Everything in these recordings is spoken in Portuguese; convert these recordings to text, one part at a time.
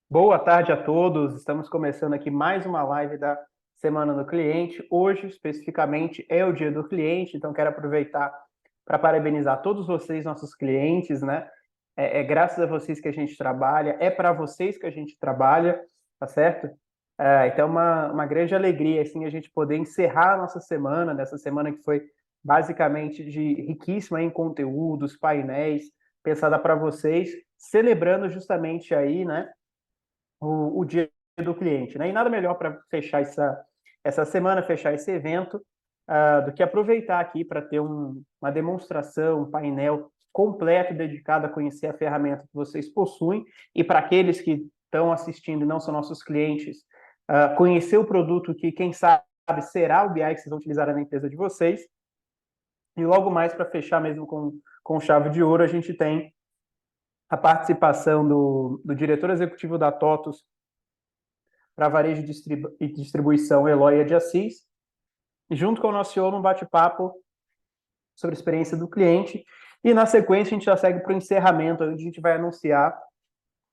Boa tarde a todos. Estamos começando aqui mais uma live da Semana do Cliente. Hoje, especificamente, é o Dia do Cliente, então quero aproveitar para parabenizar todos vocês, nossos clientes, né? É graças a vocês que a gente trabalha, é para vocês que a gente trabalha, tá certo? Então, uma grande alegria, assim, a gente poder encerrar a nossa semana, nessa semana que foi basicamente riquíssima em conteúdos, painéis, pensada para vocês, celebrando justamente aí, né? O dia do cliente, né? E nada melhor para fechar essa semana, fechar esse evento, do que aproveitar aqui para ter uma demonstração, um painel completo dedicado a conhecer a ferramenta que vocês possuem e para aqueles que estão assistindo e não são nossos clientes, conhecer o produto que, quem sabe, será o BI que vocês vão utilizar na empresa de vocês. E logo mais, para fechar mesmo com chave de ouro, a gente tem a participação do diretor executivo da TOTUS, para varejo e distribuição Eloia de Assis, e junto com o nosso CEO, um bate-papo sobre a experiência do cliente. E na sequência, a gente já segue para o encerramento, onde a gente vai anunciar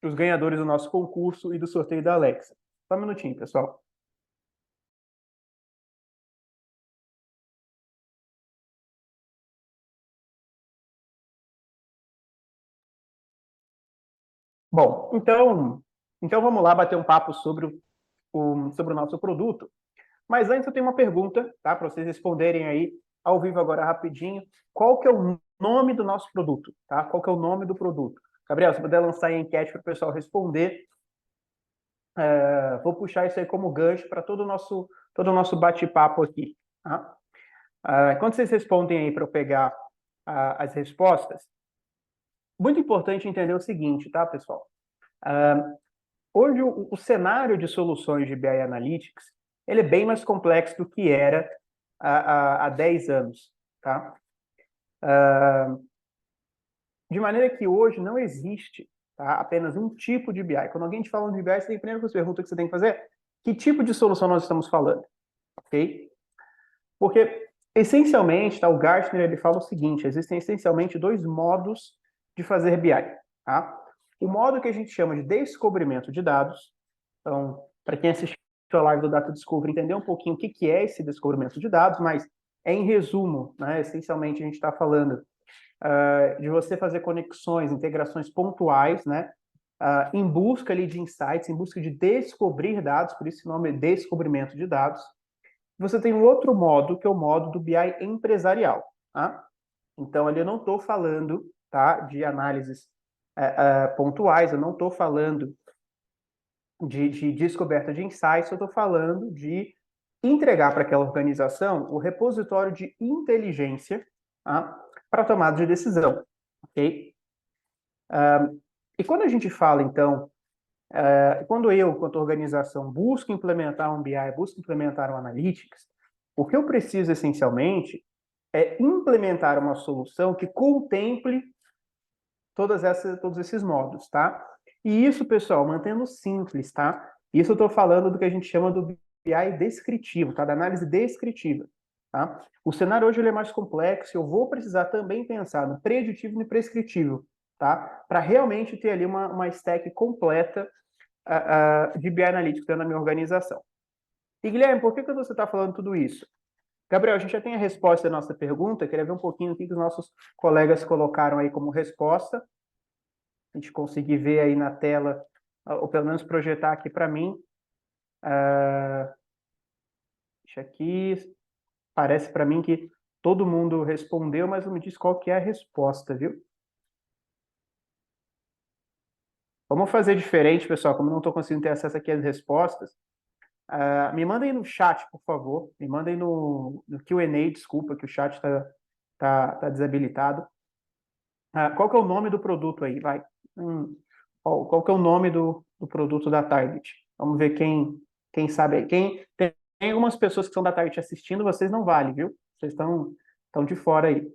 os ganhadores do nosso concurso e do sorteio da Alexa. Só um minutinho, pessoal. Bom, então vamos lá bater um papo sobre o nosso produto. Mas antes eu tenho uma pergunta, tá? Para vocês responderem aí ao vivo agora rapidinho. Qual que é o nome do nosso produto, tá? Qual que é o nome do produto? Gabriel, se puder lançar a enquete para o pessoal responder, vou puxar isso aí como gancho para todo o nosso bate-papo aqui, tá? Quando vocês respondem aí para eu pegar as respostas, muito importante entender o seguinte, tá, pessoal? Hoje o cenário de soluções de BI Analytics ele é bem mais complexo do que era há 10 anos, tá? De maneira que hoje não existe, tá, apenas um tipo de BI. Quando alguém te fala de BI, você tem a primeira pergunta que você tem que fazer: que tipo de solução nós estamos falando? Ok? Porque, essencialmente, tá, o Gartner ele fala o seguinte: existem essencialmente dois modos de fazer BI. Tá? O modo que a gente chama de descobrimento de dados. Então, para quem assistiu a live do Data Discovery, entender um pouquinho o que é esse descobrimento de dados, mas em resumo, né, essencialmente a gente está falando de você fazer conexões, integrações pontuais, né, em busca ali de insights, em busca de descobrir dados, por isso o nome é descobrimento de dados. Você tem um outro modo, que é o modo do BI empresarial. Tá? Então, ali eu não estou falando, tá, de análises pontuais, eu não estou falando de descoberta de insights, eu estou falando de entregar para aquela organização o repositório de inteligência, tá, para tomada de decisão. Ok? E quando a gente fala, então, quando eu, quanto organização, busco implementar um BI, busco implementar um Analytics, o que eu preciso essencialmente é implementar uma solução que contemple todos esses modos, tá? E isso, pessoal, mantendo simples, tá? Isso eu estou falando do que a gente chama do BI descritivo, tá? Da análise descritiva, tá? O cenário hoje ele é mais complexo, eu vou precisar também pensar no preditivo e no prescritivo, tá? Para realmente ter ali uma stack completa de BI Analytics dentro da minha organização. E, Guilherme, por que você está falando tudo isso? Gabriel, a gente já tem a resposta da nossa pergunta, queria ver um pouquinho o que os nossos colegas colocaram aí como resposta. A gente conseguir ver aí na tela, ou pelo menos projetar aqui para mim. Deixa aqui, parece para mim que todo mundo respondeu, mas não me diz qual que é a resposta, viu? Vamos fazer diferente, pessoal, como eu não estou conseguindo ter acesso aqui às respostas. Me mandem no chat, por favor. Me mandem no Q&A, desculpa, que o chat tá desabilitado. Qual que é o nome do produto aí? Vai. Qual que é o nome do produto da Target? Vamos ver quem sabe aí. Tem algumas pessoas que são da Target assistindo, vocês não valem, viu? Vocês estão de fora aí.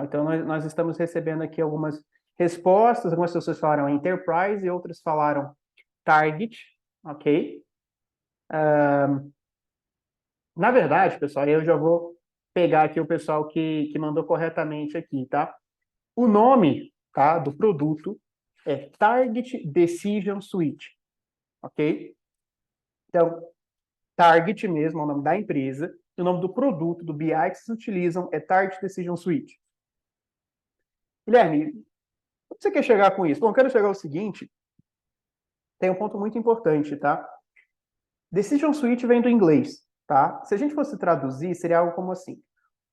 Então, nós estamos recebendo aqui algumas respostas. Algumas pessoas falaram Enterprise e outras falaram Target, ok? Na verdade, pessoal, eu já vou pegar aqui o pessoal que mandou corretamente aqui, tá? O nome, tá, do produto é Target Decision Suite, ok? Então, Target mesmo é o nome da empresa, e o nome do produto, do BI que vocês utilizam é Target Decision Suite. Guilherme, onde você quer chegar com isso? Bom, eu quero chegar ao seguinte, tem um ponto muito importante, tá? Decision Suite vem do inglês, tá? Se a gente fosse traduzir, seria algo como assim,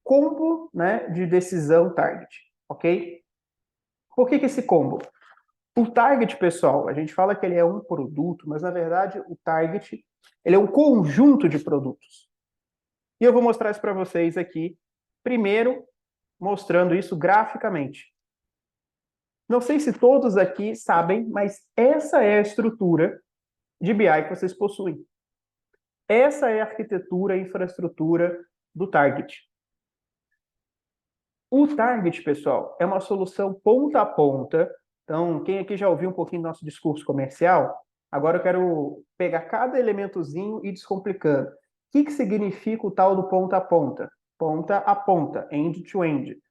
combo, né, de decisão target, ok? Por que esse combo? O target, pessoal, a gente fala que ele é um produto, mas na verdade o target, ele é um conjunto de produtos. E eu vou mostrar isso para vocês aqui, primeiro mostrando isso graficamente. Não sei se todos aqui sabem, mas essa é a estrutura de BI que vocês possuem. Essa é a arquitetura e infraestrutura do Target. O Target, pessoal, é uma solução ponta a ponta. Então, quem aqui já ouviu um pouquinho do nosso discurso comercial, agora eu quero pegar cada elementozinho e descomplicando. O que significa o tal do ponta a ponta? Ponta a ponta, end-to-end.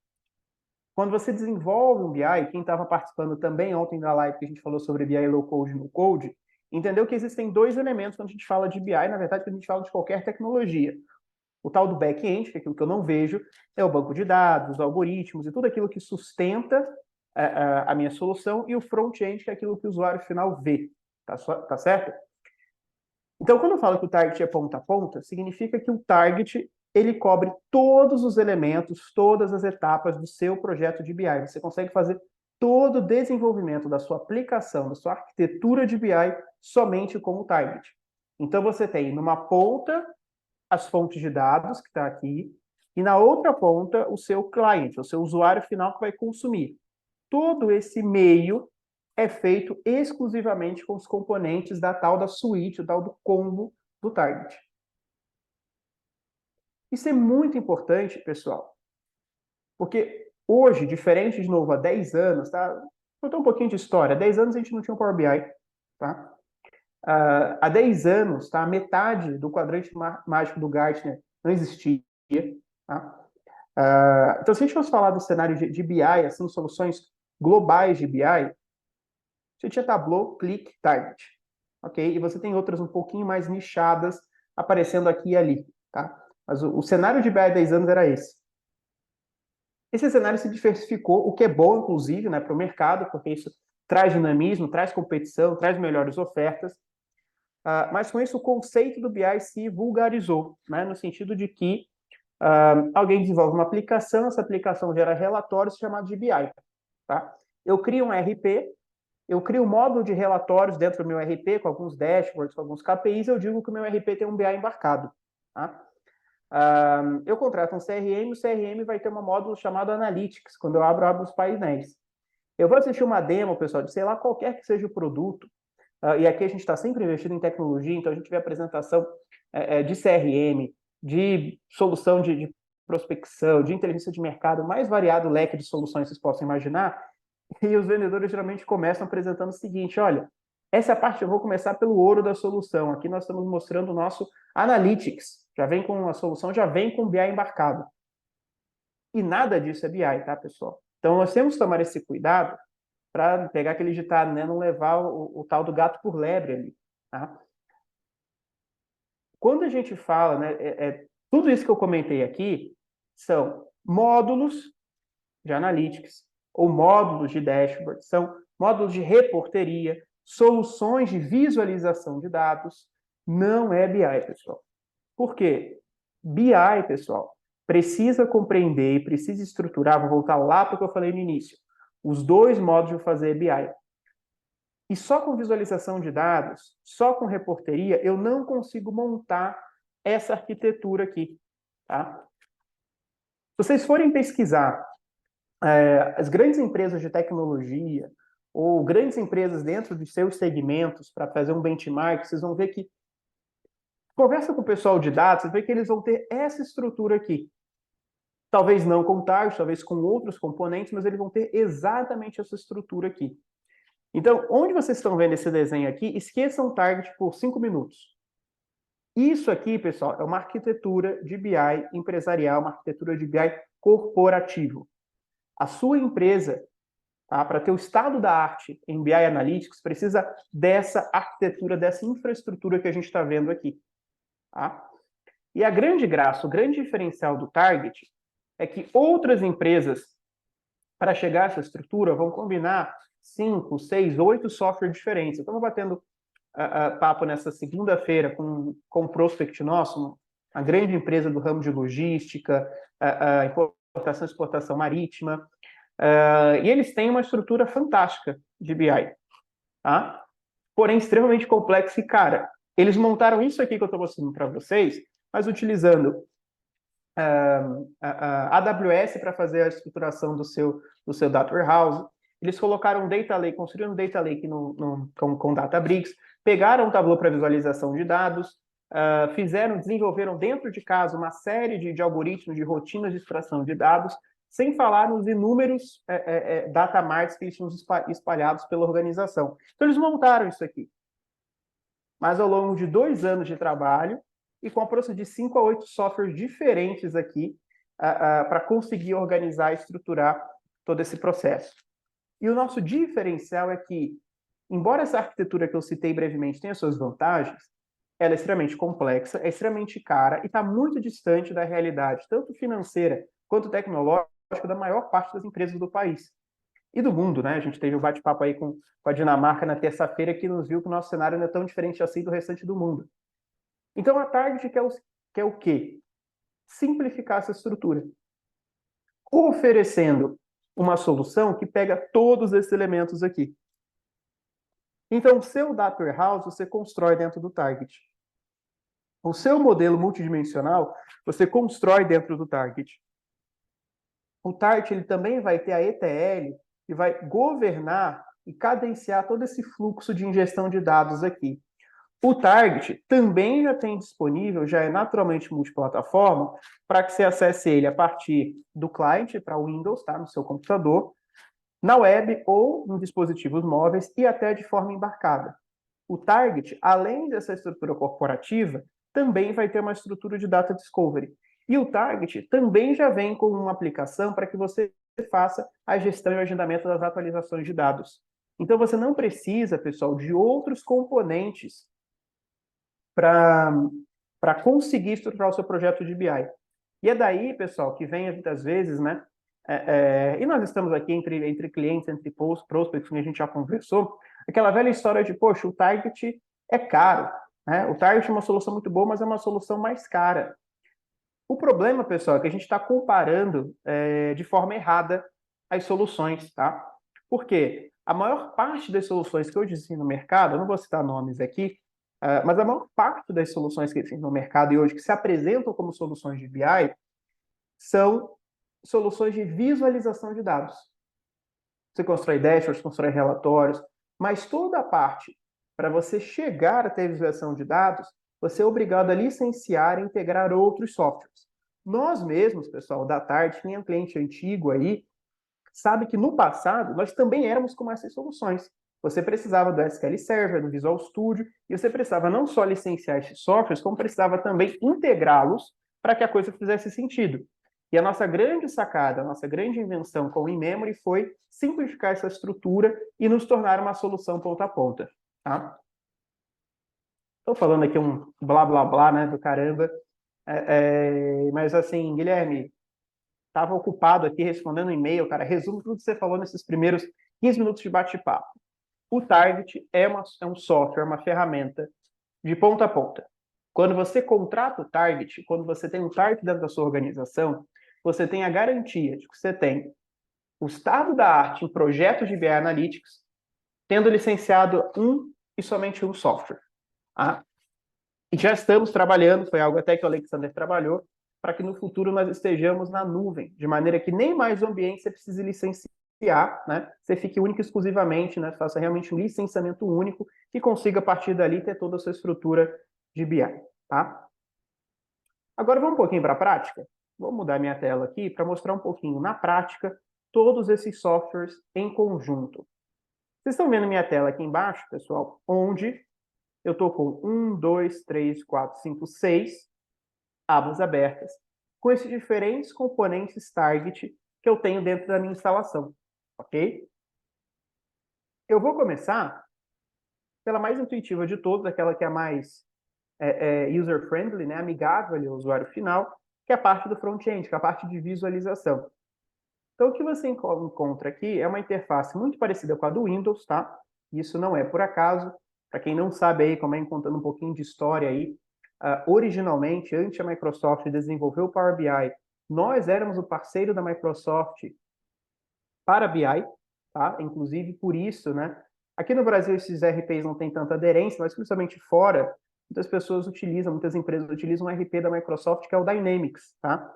Quando você desenvolve um BI, quem estava participando também ontem da live que a gente falou sobre BI low code e no code, entendeu que existem dois elementos quando a gente fala de BI, na verdade, quando a gente fala de qualquer tecnologia. O tal do back-end, que é aquilo que eu não vejo, é o banco de dados, os algoritmos e tudo aquilo que sustenta a minha solução, e o front-end, que é aquilo que o usuário final vê. Tá certo? Então, quando eu falo que o target é ponta a ponta, significa que o target ele cobre todos os elementos, todas as etapas do seu projeto de BI. Você consegue fazer todo o desenvolvimento da sua aplicação, da sua arquitetura de BI, somente com o target. Então, você tem numa ponta as fontes de dados, que está aqui, e na outra ponta o seu cliente, o seu usuário final que vai consumir. Todo esse meio é feito exclusivamente com os componentes da tal da suíte, o tal do combo do target. Isso é muito importante, pessoal, porque hoje, diferente de novo, há 10 anos, tá? Vou contar um pouquinho de história. Há 10 anos a gente não tinha um Power BI, tá? Há 10 anos, tá? Metade do quadrante mágico do Gartner não existia, tá? Então, se a gente fosse falar do cenário de BI, assim, soluções globais de BI, você tinha Tableau, Click, Target, ok? E você tem outras um pouquinho mais nichadas aparecendo aqui e ali, tá? Mas o cenário de BI há 10 anos era esse. Esse cenário se diversificou, o que é bom, inclusive, né, para o mercado, porque isso traz dinamismo, traz competição, traz melhores ofertas. Mas com isso, o conceito do BI se vulgarizou, né, no sentido de que alguém desenvolve uma aplicação, essa aplicação gera relatórios chamados de BI. Tá? Eu crio um RP, eu crio um módulo de relatórios dentro do meu RP, com alguns dashboards, com alguns KPIs, eu digo que o meu RP tem um BI embarcado. Tá? Eu contrato um CRM, o CRM vai ter um módulo chamado Analytics, quando eu abro os painéis. Eu vou assistir uma demo, pessoal, de sei lá, qualquer que seja o produto, e aqui a gente está sempre investindo em tecnologia, então a gente vê apresentação de CRM, de solução de prospecção, de inteligência de mercado, mais variado leque de soluções que vocês possam imaginar, e os vendedores geralmente começam apresentando o seguinte, olha, essa parte eu vou começar pelo ouro da solução, aqui nós estamos mostrando o nosso Analytics, já vem com a solução, já vem com o BI embarcado. E nada disso é BI, tá, pessoal? Então nós temos que tomar esse cuidado para pegar aquele ditado, né, não levar o tal do gato por lebre ali, tá? Quando a gente fala, né, tudo isso que eu comentei aqui são módulos de analytics ou módulos de dashboard, são módulos de reporteria, soluções de visualização de dados, não é BI, pessoal. Por quê? BI, pessoal, precisa compreender e precisa estruturar, vou voltar lá para o que eu falei no início, os dois modos de fazer BI. E só com visualização de dados, só com reporteria, eu não consigo montar essa arquitetura aqui. Tá? Se vocês forem pesquisar as grandes empresas de tecnologia ou grandes empresas dentro de seus segmentos para fazer um benchmark, vocês vão ver que conversa com o pessoal de dados, vocês vão ver que eles vão ter essa estrutura aqui. Talvez não com Target, talvez com outros componentes, mas eles vão ter exatamente essa estrutura aqui. Então, onde vocês estão vendo esse desenho aqui, esqueçam o Target por 5 minutos. Isso aqui, pessoal, é uma arquitetura de BI empresarial, uma arquitetura de BI corporativo. A sua empresa, tá, para ter o estado da arte em BI Analytics, precisa dessa arquitetura, dessa infraestrutura que a gente está vendo aqui. Tá? E a grande graça, o grande diferencial do Target é que outras empresas, para chegar a essa estrutura, vão combinar 5, 6, 8 softwares diferentes. Eu estava batendo papo nessa segunda-feira com um prospect nosso, uma grande empresa do ramo de logística, importação e exportação marítima, e eles têm uma estrutura fantástica de BI, tá? Porém extremamente complexa e cara. Eles montaram isso aqui que eu estou mostrando para vocês, mas utilizando a AWS para fazer a estruturação do seu data warehouse. Eles colocaram um data lake, construíram um data lake com Databricks, pegaram o Tableau para visualização de dados, desenvolveram dentro de casa uma série de algoritmos, de rotinas de extração de dados, sem falar nos inúmeros data marts que eles tinham espalhados pela organização. Então, eles montaram isso aqui. Mas ao longo de 2 anos de trabalho, e com a aproximação de 5 a 8 softwares diferentes aqui, para conseguir organizar e estruturar todo esse processo. E o nosso diferencial é que, embora essa arquitetura que eu citei brevemente tenha suas vantagens, ela é extremamente complexa, é extremamente cara e está muito distante da realidade, tanto financeira quanto tecnológica, da maior parte das empresas do país. E do mundo, né? A gente teve um bate-papo aí com a Dinamarca na terça-feira que nos viu que o nosso cenário não é tão diferente assim do restante do mundo. Então, a Target quer o quê? Simplificar essa estrutura, oferecendo uma solução que pega todos esses elementos aqui. Então, o seu Data Warehouse você constrói dentro do Target. O seu modelo multidimensional você constrói dentro do Target. O Target ele também vai ter a ETL que vai governar e cadenciar todo esse fluxo de ingestão de dados aqui. O Target também já tem disponível, já é naturalmente multiplataforma, para que você acesse ele a partir do cliente para Windows, tá, no seu computador, na web ou em dispositivos móveis e até de forma embarcada. O Target, além dessa estrutura corporativa, também vai ter uma estrutura de Data Discovery. E o Target também já vem com uma aplicação para que você faça a gestão e o agendamento das atualizações de dados. Então, você não precisa, pessoal, de outros componentes para conseguir estruturar o seu projeto de BI. E é daí, pessoal, que vem muitas vezes, né? E nós estamos aqui entre clientes, entre prospects, que a gente já conversou, aquela velha história de, poxa, o Target é caro, né? O Target é uma solução muito boa, mas é uma solução mais cara. O problema, pessoal, é que a gente está comparando de forma errada as soluções, tá? Por quê? A maior parte das soluções que hoje existem no mercado, eu não vou citar nomes aqui, mas a maior parte das soluções que existem no mercado e hoje que se apresentam como soluções de BI são soluções de visualização de dados. Você constrói dashboards, constrói relatórios, mas toda a parte para você chegar até a visualização de dados, você é obrigado a licenciar e integrar outros softwares. Nós mesmos, pessoal, da Target, quem é um cliente antigo aí, sabe que no passado nós também éramos com essas soluções. Você precisava do SQL Server, do Visual Studio, e você precisava não só licenciar esses softwares, como precisava também integrá-los para que a coisa fizesse sentido. E a nossa grande sacada, a nossa grande invenção com o in-memory foi simplificar essa estrutura e nos tornar uma solução ponta a ponta. Tá? Estou falando aqui um blá blá blá, né, do caramba, mas assim, Guilherme, estava ocupado aqui respondendo um e-mail, cara, resumo tudo que você falou nesses primeiros 15 minutos de bate-papo. O Target é um software, uma ferramenta de ponta a ponta. Quando você contrata o Target, quando você tem um Target dentro da sua organização, você tem a garantia de que você tem o estado da arte em projetos de BI Analytics, tendo licenciado um e somente um software. Tá? E já estamos trabalhando, foi algo até que o Alexander trabalhou, para que no futuro nós estejamos na nuvem, de maneira que nem mais o ambiente você precise licenciar, né? Você fique único e exclusivamente, né? Faça realmente um licenciamento único e consiga, a partir dali, ter toda a sua estrutura de BI, tá? Agora vamos um pouquinho para a prática? Vou mudar minha tela aqui para mostrar um pouquinho, na prática, todos esses softwares em conjunto. Vocês estão vendo minha tela aqui embaixo, pessoal, onde eu estou com 1, 2, 3, 4, 5, 6 abas abertas, com esses diferentes componentes target que eu tenho dentro da minha instalação, ok? Eu vou começar pela mais intuitiva de todas, aquela que é mais user-friendly, né, amigável ali ao usuário final, que é a parte do front-end, que é a parte de visualização. Então, o que você encontra aqui é uma interface muito parecida com a do Windows, tá? Isso não é por acaso. Para quem não sabe aí, como é contando um pouquinho de história aí, originalmente, antes a Microsoft desenvolver o Power BI, nós éramos o parceiro da Microsoft para BI, tá? Inclusive por isso, né? Aqui no Brasil esses RPs não têm tanta aderência, mas principalmente fora, muitas pessoas utilizam, muitas empresas utilizam um RP da Microsoft que é o Dynamics, tá?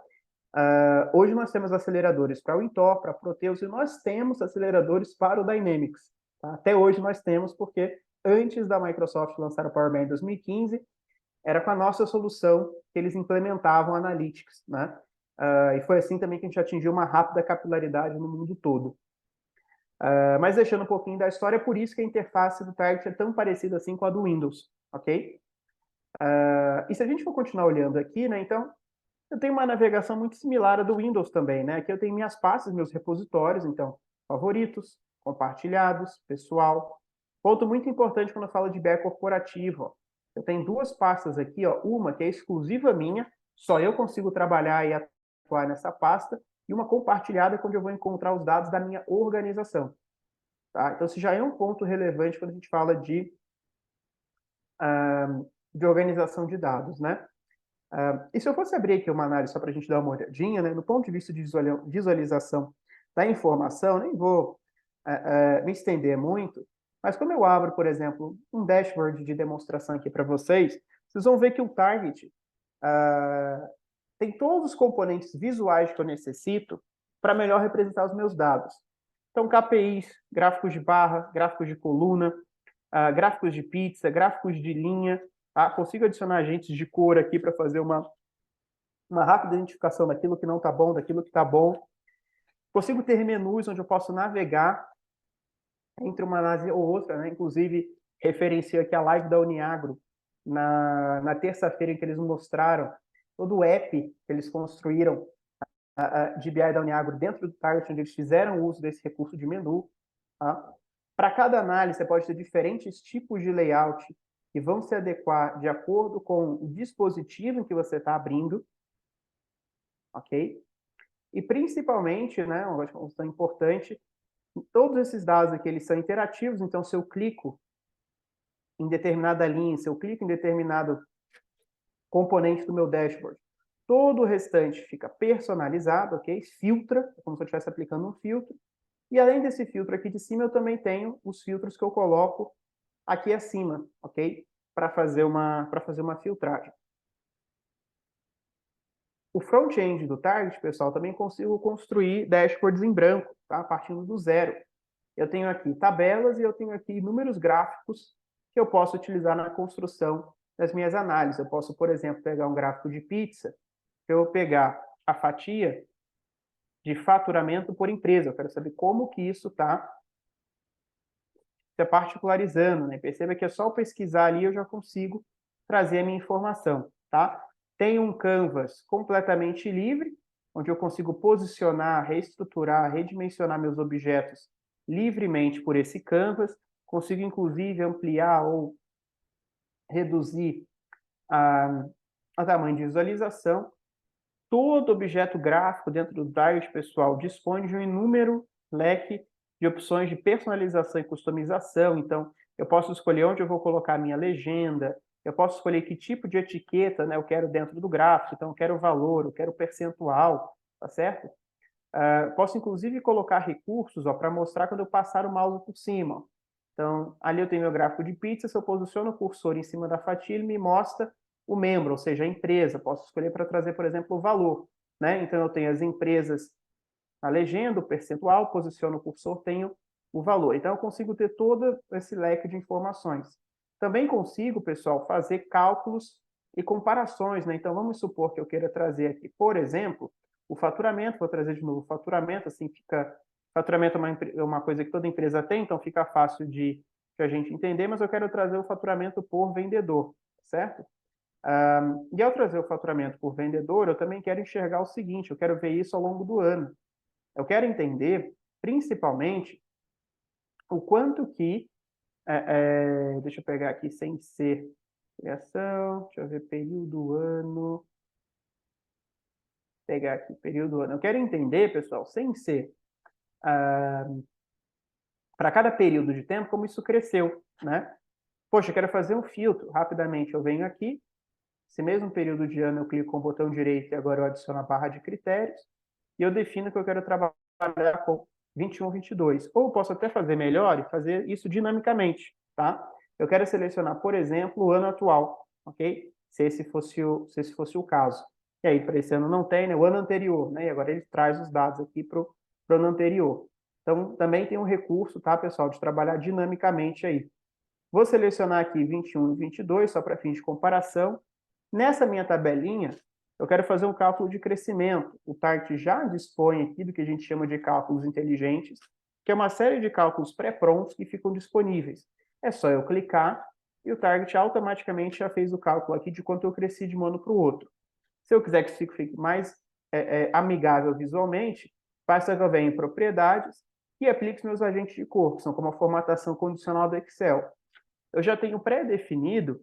Hoje nós temos aceleradores para o Intor, para a Proteus, e nós temos aceleradores para o Dynamics. Tá? Até hoje nós temos, porque antes da Microsoft lançar o Power BI em 2015, era com a nossa solução que eles implementavam Analytics. Né? E foi assim também que a gente atingiu uma rápida capilaridade no mundo todo. Mas deixando um pouquinho da história, é por isso que a interface do Target é tão parecida assim com a do Windows, ok? E se a gente for continuar olhando aqui, né, então, eu tenho uma navegação muito similar à do Windows também, né? Aqui eu tenho minhas pastas, meus repositórios, então, favoritos, compartilhados, pessoal. Ponto muito importante quando eu falo de BI corporativo, ó. Eu tenho duas pastas aqui, ó, uma que é exclusiva minha, só eu consigo trabalhar e atuar nessa pasta, e uma compartilhada onde eu vou encontrar os dados da minha organização. Tá? Então, isso já é um ponto relevante quando a gente fala de organização de dados, né? E se eu fosse abrir aqui uma análise só para a gente dar uma olhadinha, né, no ponto de vista de visualização da informação, nem vou me estender muito, mas como eu abro, por exemplo, um dashboard de demonstração aqui para vocês, vocês vão ver que o Target tem todos os componentes visuais que eu necessito para melhor representar os meus dados. Então, KPIs, gráficos de barra, gráficos de coluna, gráficos de pizza, gráficos de linha, tá? Consigo adicionar agentes de cor aqui para fazer uma rápida identificação daquilo que não está bom, daquilo que está bom. Consigo ter menus onde eu posso navegar entre uma análise ou outra, né? Inclusive, referencio aqui a live da Uniagro, na terça-feira em que eles mostraram todo o app que eles construíram de BI da Uniagro dentro do Target, onde eles fizeram uso desse recurso de menu. Tá? Para cada análise, você pode ter diferentes tipos de layout que vão se adequar de acordo com o dispositivo em que você está abrindo, ok? E principalmente, né, uma questão importante, todos esses dados aqui eles são interativos, então se eu clico em determinada linha, se eu clico em determinado componente do meu dashboard, todo o restante fica personalizado, ok? Filtra, como se eu estivesse aplicando um filtro. E além desse filtro aqui de cima, eu também tenho os filtros que eu coloco aqui acima, ok? Para fazer uma filtragem. O front-end do Target, pessoal, também consigo construir dashboards em branco, tá? Partindo do zero. Eu tenho aqui tabelas e eu tenho aqui números gráficos que eu posso utilizar na construção das minhas análises. Eu posso, por exemplo, pegar um gráfico de pizza, eu pegar a fatia de faturamento por empresa. Eu quero saber como que isso está se particularizando, né? Perceba que é só pesquisar ali eu já consigo trazer a minha informação, tá? Tem um canvas completamente livre, onde eu consigo posicionar, reestruturar, redimensionar meus objetos livremente por esse canvas. Consigo, inclusive, ampliar ou reduzir o tamanho de visualização. Todo objeto gráfico dentro do Target, pessoal, dispõe de um inúmero leque de opções de personalização e customização. Então, eu posso escolher onde eu vou colocar a minha legenda, eu posso escolher que tipo de etiqueta, né, eu quero dentro do gráfico, então eu quero o valor, eu quero o percentual, tá certo? Posso, inclusive, colocar recursos para mostrar quando eu passar o mouse por cima. Então, ali eu tenho meu gráfico de pizza, se eu posiciono o cursor em cima da fatia, ele me mostra o membro, ou seja, a empresa. Posso escolher para trazer, por exemplo, o valor. Né? Então, eu tenho as empresas na legenda, o percentual, posiciono o cursor, tenho o valor. Então, eu consigo ter todo esse leque de informações. Também consigo, pessoal, fazer cálculos e comparações. Né? Então, vamos supor que eu queira trazer aqui, por exemplo, o faturamento. Vou trazer de novo o faturamento, assim fica... Faturamento é uma coisa que toda empresa tem, então fica fácil de para a gente entender, mas eu quero trazer o faturamento por vendedor, certo? E ao trazer o faturamento por vendedor, eu também quero enxergar o seguinte, eu quero ver isso ao longo do ano. Eu quero entender, principalmente, o quanto que, deixa eu pegar aqui sem ser criação, deixa eu ver, período, ano, pegar aqui, período, ano. Eu quero entender, pessoal, sem ser, para cada período de tempo, como isso cresceu, né? Poxa, eu quero fazer um filtro, rapidamente eu venho aqui, esse mesmo período de ano eu clico com o botão direito e agora eu adiciono a barra de critérios, e eu defino que eu quero trabalhar com 21, 22. Ou eu posso até fazer melhor e fazer isso dinamicamente, tá? Eu quero selecionar, por exemplo, o ano atual, ok? Se esse fosse o caso. E aí, para esse ano não tem, né? O ano anterior, né? E agora ele traz os dados aqui para o ano anterior. Então, também tem um recurso, tá, pessoal, de trabalhar dinamicamente aí. Vou selecionar aqui 21 e 22, só para fins de comparação. Nessa minha tabelinha, eu quero fazer um cálculo de crescimento. O Target já dispõe aqui do que a gente chama de cálculos inteligentes, que é uma série de cálculos pré-prontos que ficam disponíveis. É só eu clicar e o Target automaticamente já fez o cálculo aqui de quanto eu cresci de um ano para o outro. Se eu quiser que isso fique mais amigável visualmente, basta que eu venha em propriedades e aplique os meus agentes de cor, que são como a formatação condicional do Excel. Eu já tenho pré-definido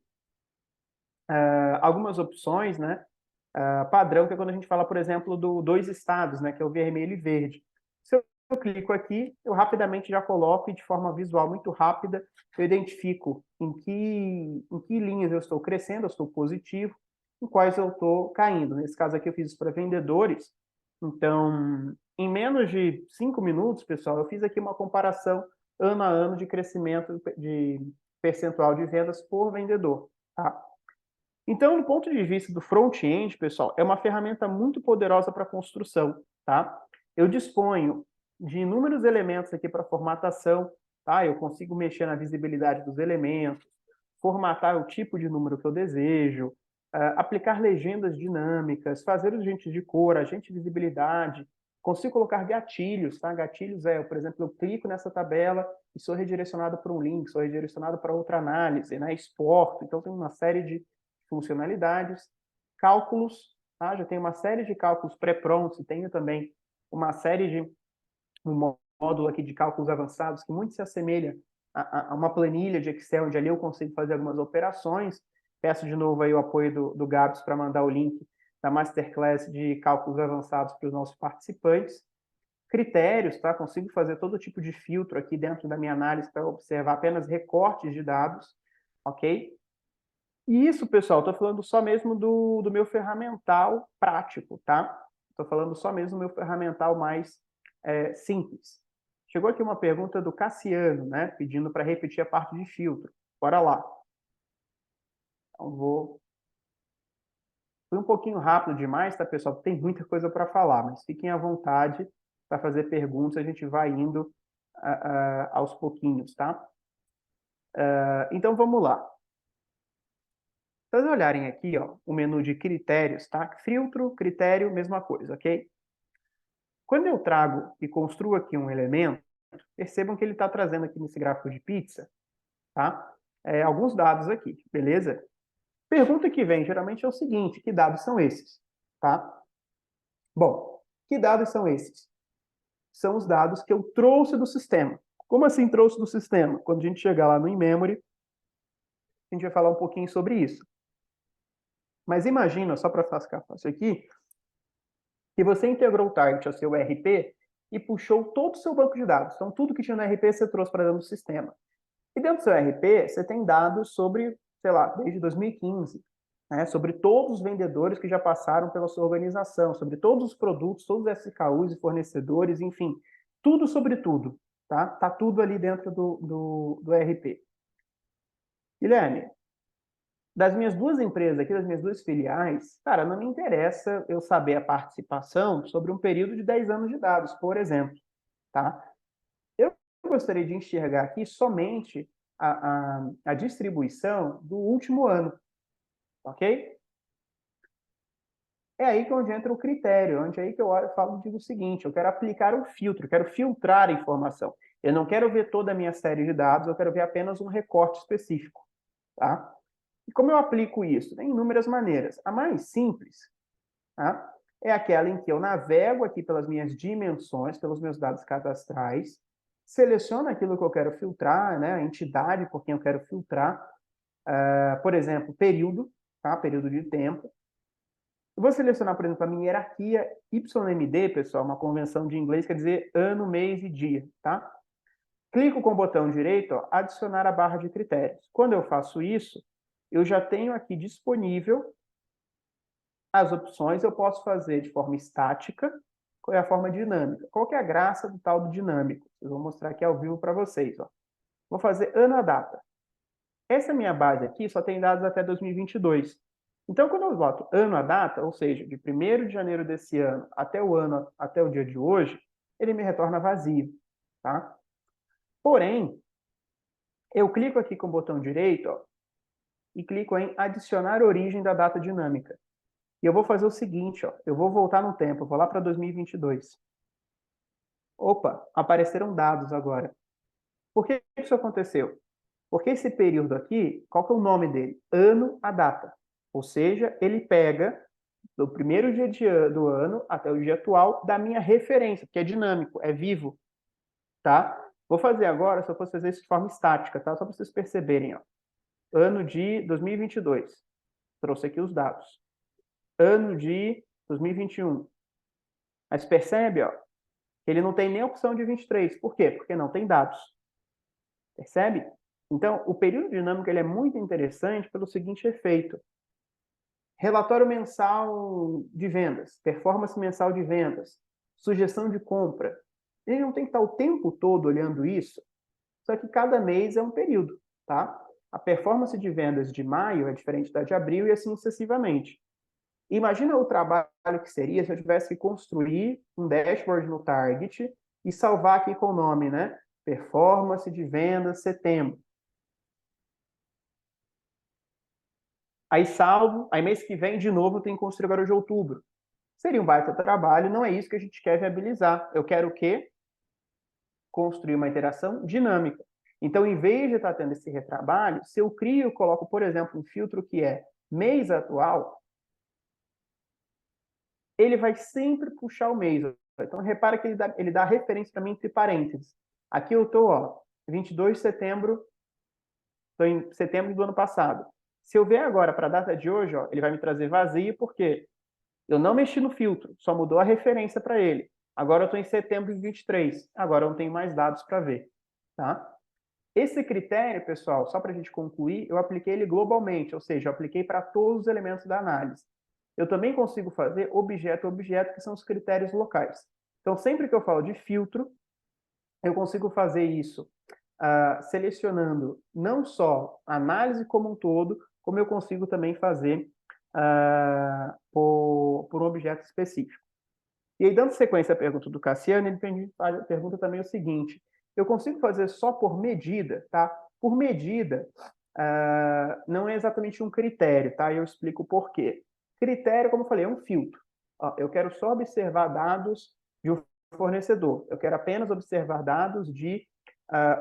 algumas opções, né? Padrão, que é quando a gente fala, por exemplo, do dois estados, né? Que é o vermelho e verde. Se eu clico aqui, eu rapidamente já coloco e de forma visual muito rápida, eu identifico em que linhas eu estou crescendo, eu estou positivo, em quais eu estou caindo. Nesse caso aqui eu fiz isso para vendedores. Então, em menos de 5 minutos, pessoal, eu fiz aqui uma comparação ano a ano de crescimento de percentual de vendas por vendedor, tá? Então, do ponto de vista do front-end, pessoal, é uma ferramenta muito poderosa para construção, tá? Eu disponho de inúmeros elementos aqui para formatação, tá? Eu consigo mexer na visibilidade dos elementos, formatar o tipo de número que eu desejo, aplicar legendas dinâmicas, fazer os agentes de cor, agente de visibilidade, consigo colocar gatilhos, tá? Gatilhos por exemplo, eu clico nessa tabela e sou redirecionado para um link, sou redirecionado para outra análise, né? Exporto, então tem uma série de funcionalidades, cálculos, tá? Já tem uma série de cálculos pré-prontos e tenho também uma série de um módulo aqui de cálculos avançados que muito se assemelha a uma planilha de Excel, onde ali eu consigo fazer algumas operações. Peço de novo aí o apoio do Gabs para mandar o link da Masterclass de cálculos avançados para os nossos participantes. Critérios, tá? Consigo fazer todo tipo de filtro aqui dentro da minha análise para observar apenas recortes de dados, ok? E isso, pessoal, estou falando só mesmo do meu ferramental prático, tá? Estou falando só mesmo do meu ferramental mais simples. Chegou aqui uma pergunta do Cassiano, né? Pedindo para repetir a parte de filtro. Bora lá. Então, Fui um pouquinho rápido demais, tá, pessoal? Tem muita coisa para falar, mas fiquem à vontade para fazer perguntas, a gente vai indo aos pouquinhos, tá? Então, vamos lá. Se vocês olharem aqui, ó, o menu de critérios, tá? Filtro, critério, mesma coisa, ok? Quando eu trago e construo aqui um elemento, percebam que ele está trazendo aqui nesse gráfico de pizza, tá? Alguns dados aqui, beleza? Pergunta que vem geralmente é o seguinte: que dados são esses? Tá? Bom, que dados são esses? São os dados que eu trouxe do sistema. Como assim trouxe do sistema? Quando a gente chegar lá no in-memory, a gente vai falar um pouquinho sobre isso. Mas imagina, só para ficar fácil aqui, que você integrou o target ao seu ERP e puxou todo o seu banco de dados. Então, tudo que tinha no ERP você trouxe para dentro do sistema. E dentro do seu ERP, você tem dados sobre, sei lá, desde 2015, né, sobre todos os vendedores que já passaram pela sua organização, sobre todos os produtos, todos os SKUs e fornecedores, enfim, tudo sobre tudo, tá? Tá tudo ali dentro do ERP. Guilherme, das minhas duas empresas aqui, das minhas duas filiais, cara, não me interessa eu saber a participação sobre um período de 10 anos de dados, por exemplo, tá? Eu gostaria de enxergar aqui somente a distribuição do último ano, ok? É aí que onde entra o critério, onde é aí que eu olho e falo, digo o seguinte: eu quero aplicar um filtro, quero filtrar a informação. Eu não quero ver toda a minha série de dados, eu quero ver apenas um recorte específico, tá? E como eu aplico isso? Tem inúmeras maneiras. A mais simples, tá? É aquela em que eu navego aqui pelas minhas dimensões, pelos meus dados cadastrais, seleciono aquilo que eu quero filtrar, né? A entidade por quem eu quero filtrar, por exemplo, período, tá? Período de tempo. Eu vou selecionar, por exemplo, a minha hierarquia YMD, pessoal, uma convenção de inglês, quer dizer ano, mês e dia, tá? Clico com o botão direito, ó, adicionar a barra de critérios. Quando eu faço isso, eu já tenho aqui disponível as opções. Eu posso fazer de forma estática, qual é a forma dinâmica. Qual que é a graça do tal do dinâmico? Eu vou mostrar aqui ao vivo para vocês. Ó. Vou fazer ano a data. Essa minha base aqui só tem dados até 2022. Então, quando eu boto ano a data, ou seja, de 1º de janeiro desse ano até o dia de hoje, ele me retorna vazio, tá? Porém, eu clico aqui com o botão direito, ó, e clico em adicionar origem da data dinâmica. E eu vou fazer o seguinte, ó, eu vou voltar no tempo, vou lá para 2022. Opa, apareceram dados agora. Por que isso aconteceu? Porque esse período aqui, qual que é o nome dele? Ano a data. Ou seja, ele pega do primeiro dia do ano até o dia atual da minha referência, que é dinâmico, é vivo, tá? Vou fazer agora, se eu fosse fazer isso de forma estática, tá? Só para vocês perceberem, ó. Ano de 2022. Trouxe aqui os dados. Ano de 2021. Mas percebe, ó, ele não tem nem a opção de 23. Por quê? Porque não tem dados. Percebe? Então, o período dinâmico ele é muito interessante pelo seguinte efeito. Relatório mensal de vendas, performance mensal de vendas, sugestão de compra. Ele não tem que estar o tempo todo olhando isso, só que cada mês é um período, tá? A performance de vendas de maio é diferente da de abril e assim sucessivamente. Imagina o trabalho que seria se eu tivesse que construir um dashboard no Target e salvar aqui com o nome, né? Performance de vendas setembro. Aí salvo, aí mês que vem de novo eu tenho que construir agora de outubro. Seria um baita trabalho, não é isso que a gente quer viabilizar. Eu quero o quê? Construir uma interação dinâmica. Então, em vez de estar tendo esse retrabalho, se eu crio, eu coloco, por exemplo, um filtro que é mês atual, ele vai sempre puxar o mês. Então, repara que ele dá referência para mim entre parênteses. Aqui eu estou, 22 de setembro, estou em setembro do ano passado. Se eu ver agora para a data de hoje, ó, ele vai me trazer vazio, porque eu não mexi no filtro, só mudou a referência para ele. Agora eu estou em setembro de 23. Agora eu não tenho mais dados para ver. Tá? Esse critério, pessoal, só para a gente concluir, eu apliquei ele globalmente, ou seja, eu apliquei para todos os elementos da análise. Eu também consigo fazer objeto a objeto, que são os critérios locais. Então, sempre que eu falo de filtro, eu consigo fazer isso selecionando não só a análise como um todo, como eu consigo também fazer por um objeto específico. E aí, dando sequência à pergunta do Cassiano, ele pergunta também o seguinte: eu consigo fazer só por medida, tá? Por medida não é exatamente um critério, tá? Eu explico por quê. Critério, como eu falei, é um filtro. Ó, eu quero só observar dados de um fornecedor. Eu quero apenas observar dados de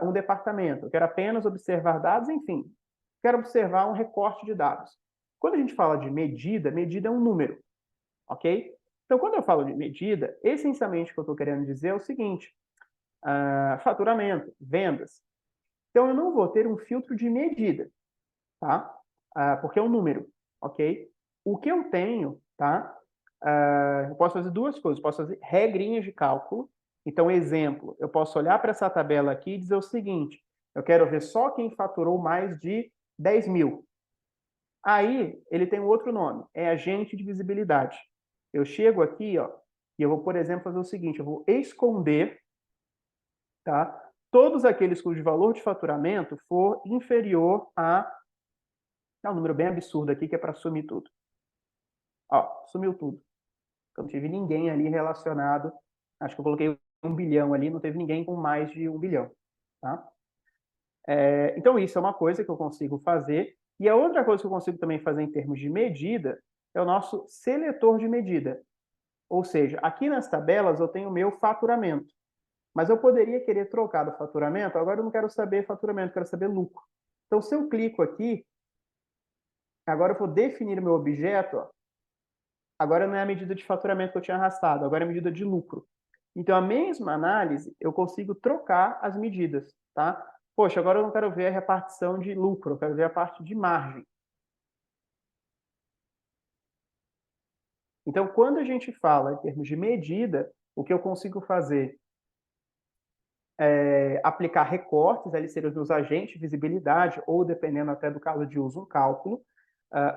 um departamento. Eu quero apenas observar dados, enfim. Quero observar um recorte de dados. Quando a gente fala de medida, medida é um número, ok? Então, quando eu falo de medida, essencialmente o que eu estou querendo dizer é o seguinte: faturamento, vendas. Então, eu não vou ter um filtro de medida, tá? Porque é um número, ok? O que eu tenho, tá? Eu posso fazer duas coisas. Eu posso fazer regrinhas de cálculo. Então, exemplo, eu posso olhar para essa tabela aqui e dizer o seguinte: eu quero ver só quem faturou mais de 10 mil. Aí, ele tem um outro nome, é agente de visibilidade. Eu chego aqui, ó, e eu vou, por exemplo, fazer o seguinte: eu vou esconder, tá, todos aqueles cujo valor de faturamento for inferior a... É um número bem absurdo aqui, que é para sumir tudo. Ó, sumiu tudo. Então, não tive ninguém ali relacionado. Acho que eu coloquei 1 bilhão ali, não teve ninguém com mais de 1 bilhão. Tá? Então, isso é uma coisa que eu consigo fazer. E a outra coisa que eu consigo também fazer em termos de medida é o nosso seletor de medida. Ou seja, aqui nas tabelas eu tenho o meu faturamento. Mas eu poderia querer trocar do faturamento, agora eu não quero saber faturamento, eu quero saber lucro. Então, se eu clico aqui, agora eu vou definir o meu objeto, ó, agora não é a medida de faturamento que eu tinha arrastado, agora é a medida de lucro. Então, a mesma análise, eu consigo trocar as medidas, tá? Poxa, agora eu não quero ver a repartição de lucro, eu quero ver a parte de margem. Então, quando a gente fala em termos de medida, o que eu consigo fazer é aplicar recortes, eles seriam os meus agentes de visibilidade, ou dependendo até do caso de uso, um cálculo,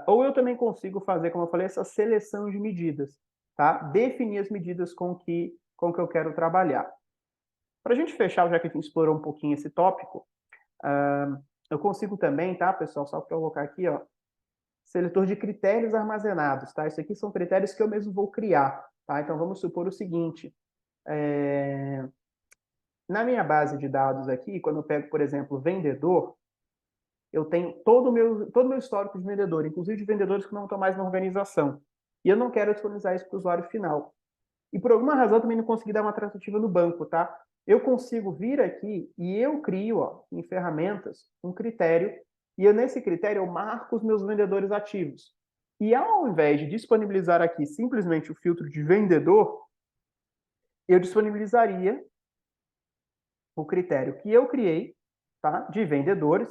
ou eu também consigo fazer, como eu falei, essa seleção de medidas, tá? Definir as medidas com que eu quero trabalhar. Para a gente fechar, já que a gente explorou um pouquinho esse tópico, eu consigo também, tá, pessoal, só para colocar aqui, ó, seletor de critérios armazenados, tá? Isso aqui são critérios que eu mesmo vou criar, tá? Então, vamos supor o seguinte, na minha base de dados aqui, quando eu pego, por exemplo, vendedor, eu tenho todo o meu histórico de vendedor, inclusive de vendedores que não estão mais na organização. E eu não quero disponibilizar isso para o usuário final. E por alguma razão também não consegui dar uma tratativa no banco, tá? Eu consigo vir aqui e eu crio, ó, em ferramentas, um critério, e eu, nesse critério eu marco os meus vendedores ativos. E ao invés de disponibilizar aqui simplesmente o filtro de vendedor, eu disponibilizaria o critério que eu criei, tá? De vendedores.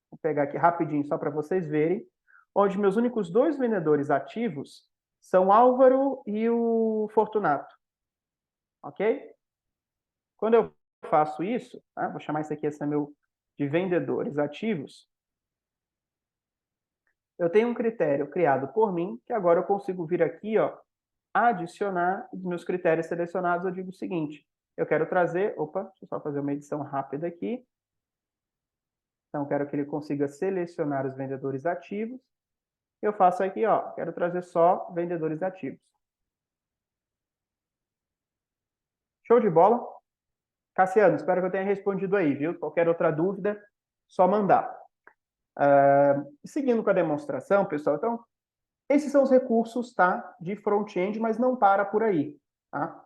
Vou pegar aqui rapidinho só para vocês verem, onde meus únicos dois vendedores ativos são o Álvaro e o Fortunato, ok? Quando eu faço isso, tá? Vou chamar isso aqui, esse é meu de vendedores ativos, eu tenho um critério criado por mim, que agora eu consigo vir aqui, ó, adicionar os meus critérios selecionados. Eu digo o seguinte, eu quero trazer, opa, deixa eu só fazer uma edição rápida aqui. Então, eu quero que ele consiga selecionar os vendedores ativos. Eu faço aqui, ó, quero trazer só vendedores ativos. Show de bola? Cassiano, espero que eu tenha respondido aí, viu? Qualquer outra dúvida, só mandar. Seguindo com a demonstração, pessoal, então, esses são os recursos, tá, de front-end, mas não para por aí, tá?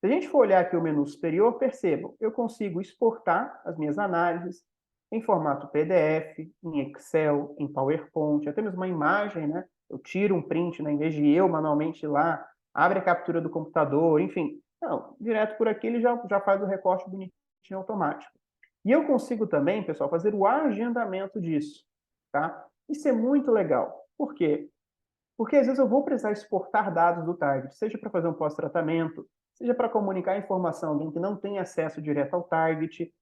Se a gente for olhar aqui o menu superior, percebam, eu consigo exportar as minhas análises em formato PDF, em Excel, em PowerPoint, até mesmo uma imagem, né? Eu tiro um print, né? Em vez de eu manualmente ir lá, abre a captura do computador, enfim. Não, direto por aqui ele já faz o recorte bonitinho automático. E eu consigo também, pessoal, fazer o agendamento disso, tá? Isso é muito legal. Por quê? Porque às vezes eu vou precisar exportar dados do target, seja para fazer um pós-tratamento, seja para comunicar informação a alguém que não tem acesso direto ao target.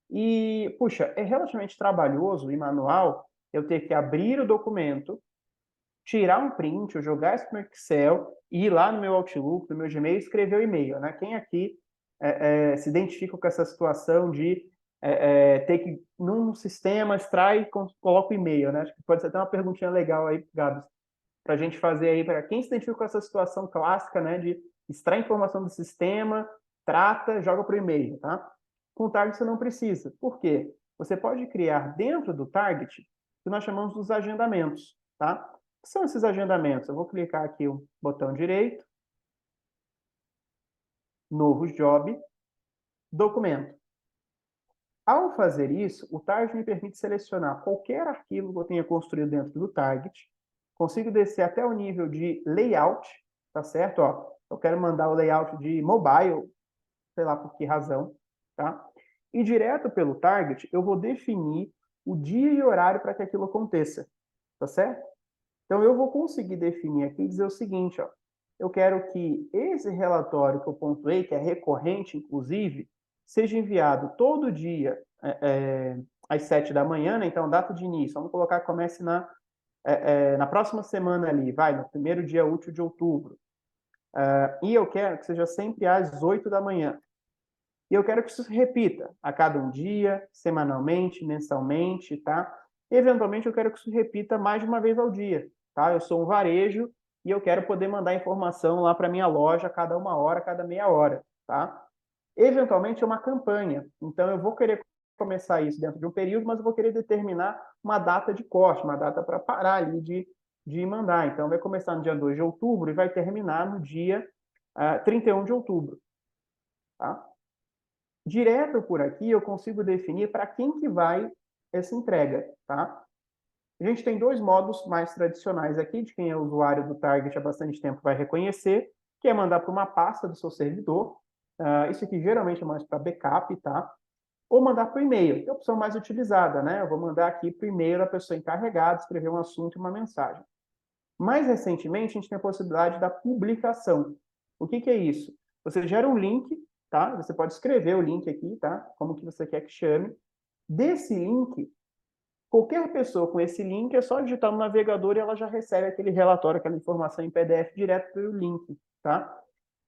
E, puxa, é relativamente trabalhoso e manual eu ter que abrir o documento, tirar um print, eu jogar isso no Excel, ir lá no meu Outlook, no meu Gmail e escrever o e-mail, né? Quem aqui se identifica com essa situação de ter que, num sistema, extrai e coloca o e-mail, né? Acho que pode ser até uma perguntinha legal aí, Gabs, para a gente fazer aí, para quem se identifica com essa situação clássica, né, de extrair informação do sistema, trata, joga para o e-mail, tá? Com o target você não precisa. Por quê? Você pode criar dentro do target o que nós chamamos dos agendamentos, tá? O que são esses agendamentos? Eu vou clicar aqui o botão direito, novo job, documento. Ao fazer isso, o target me permite selecionar qualquer arquivo que eu tenha construído dentro do target, consigo descer até o nível de layout, tá certo? Ó, eu quero mandar o layout de mobile, sei lá por que razão, tá? E direto pelo target, eu vou definir o dia e horário para que aquilo aconteça, tá certo? Então, eu vou conseguir definir aqui e dizer o seguinte, ó, eu quero que esse relatório que eu pontuei, que é recorrente, inclusive, seja enviado todo dia às 7 da manhã, né? Então, data de início, vamos colocar que comece na próxima semana ali, vai, no primeiro dia útil de outubro. E eu quero que seja sempre às 8 da manhã. E eu quero que isso se repita a cada um dia, semanalmente, mensalmente, tá? Eventualmente, eu quero que isso repita mais de uma vez ao dia, tá? Eu sou um varejo e eu quero poder mandar informação lá para minha loja a cada uma hora, a cada meia hora, tá? Eventualmente, é uma campanha. Então, eu vou querer começar isso dentro de um período, mas eu vou querer determinar uma data de corte, uma data para parar ali de mandar. Então, vai começar no dia 2 de outubro e vai terminar no dia 31 de outubro, tá? Direto por aqui, eu consigo definir para quem que vai essa entrega, tá? A gente tem dois modos mais tradicionais aqui, de quem é usuário do Target há bastante tempo vai reconhecer, que é mandar para uma pasta do seu servidor. Isso aqui geralmente é mais para backup, tá? Ou mandar para o e-mail, que é a opção mais utilizada, né? Eu vou mandar aqui para o e-mail da pessoa encarregada, escrever um assunto e uma mensagem. Mais recentemente, a gente tem a possibilidade da publicação. O que que é isso? Você gera um link, tá? Você pode escrever o link aqui, tá? Como que você quer que chame. Desse link, qualquer pessoa com esse link é só digitar no navegador e ela já recebe aquele relatório, aquela informação em PDF direto pelo link, tá?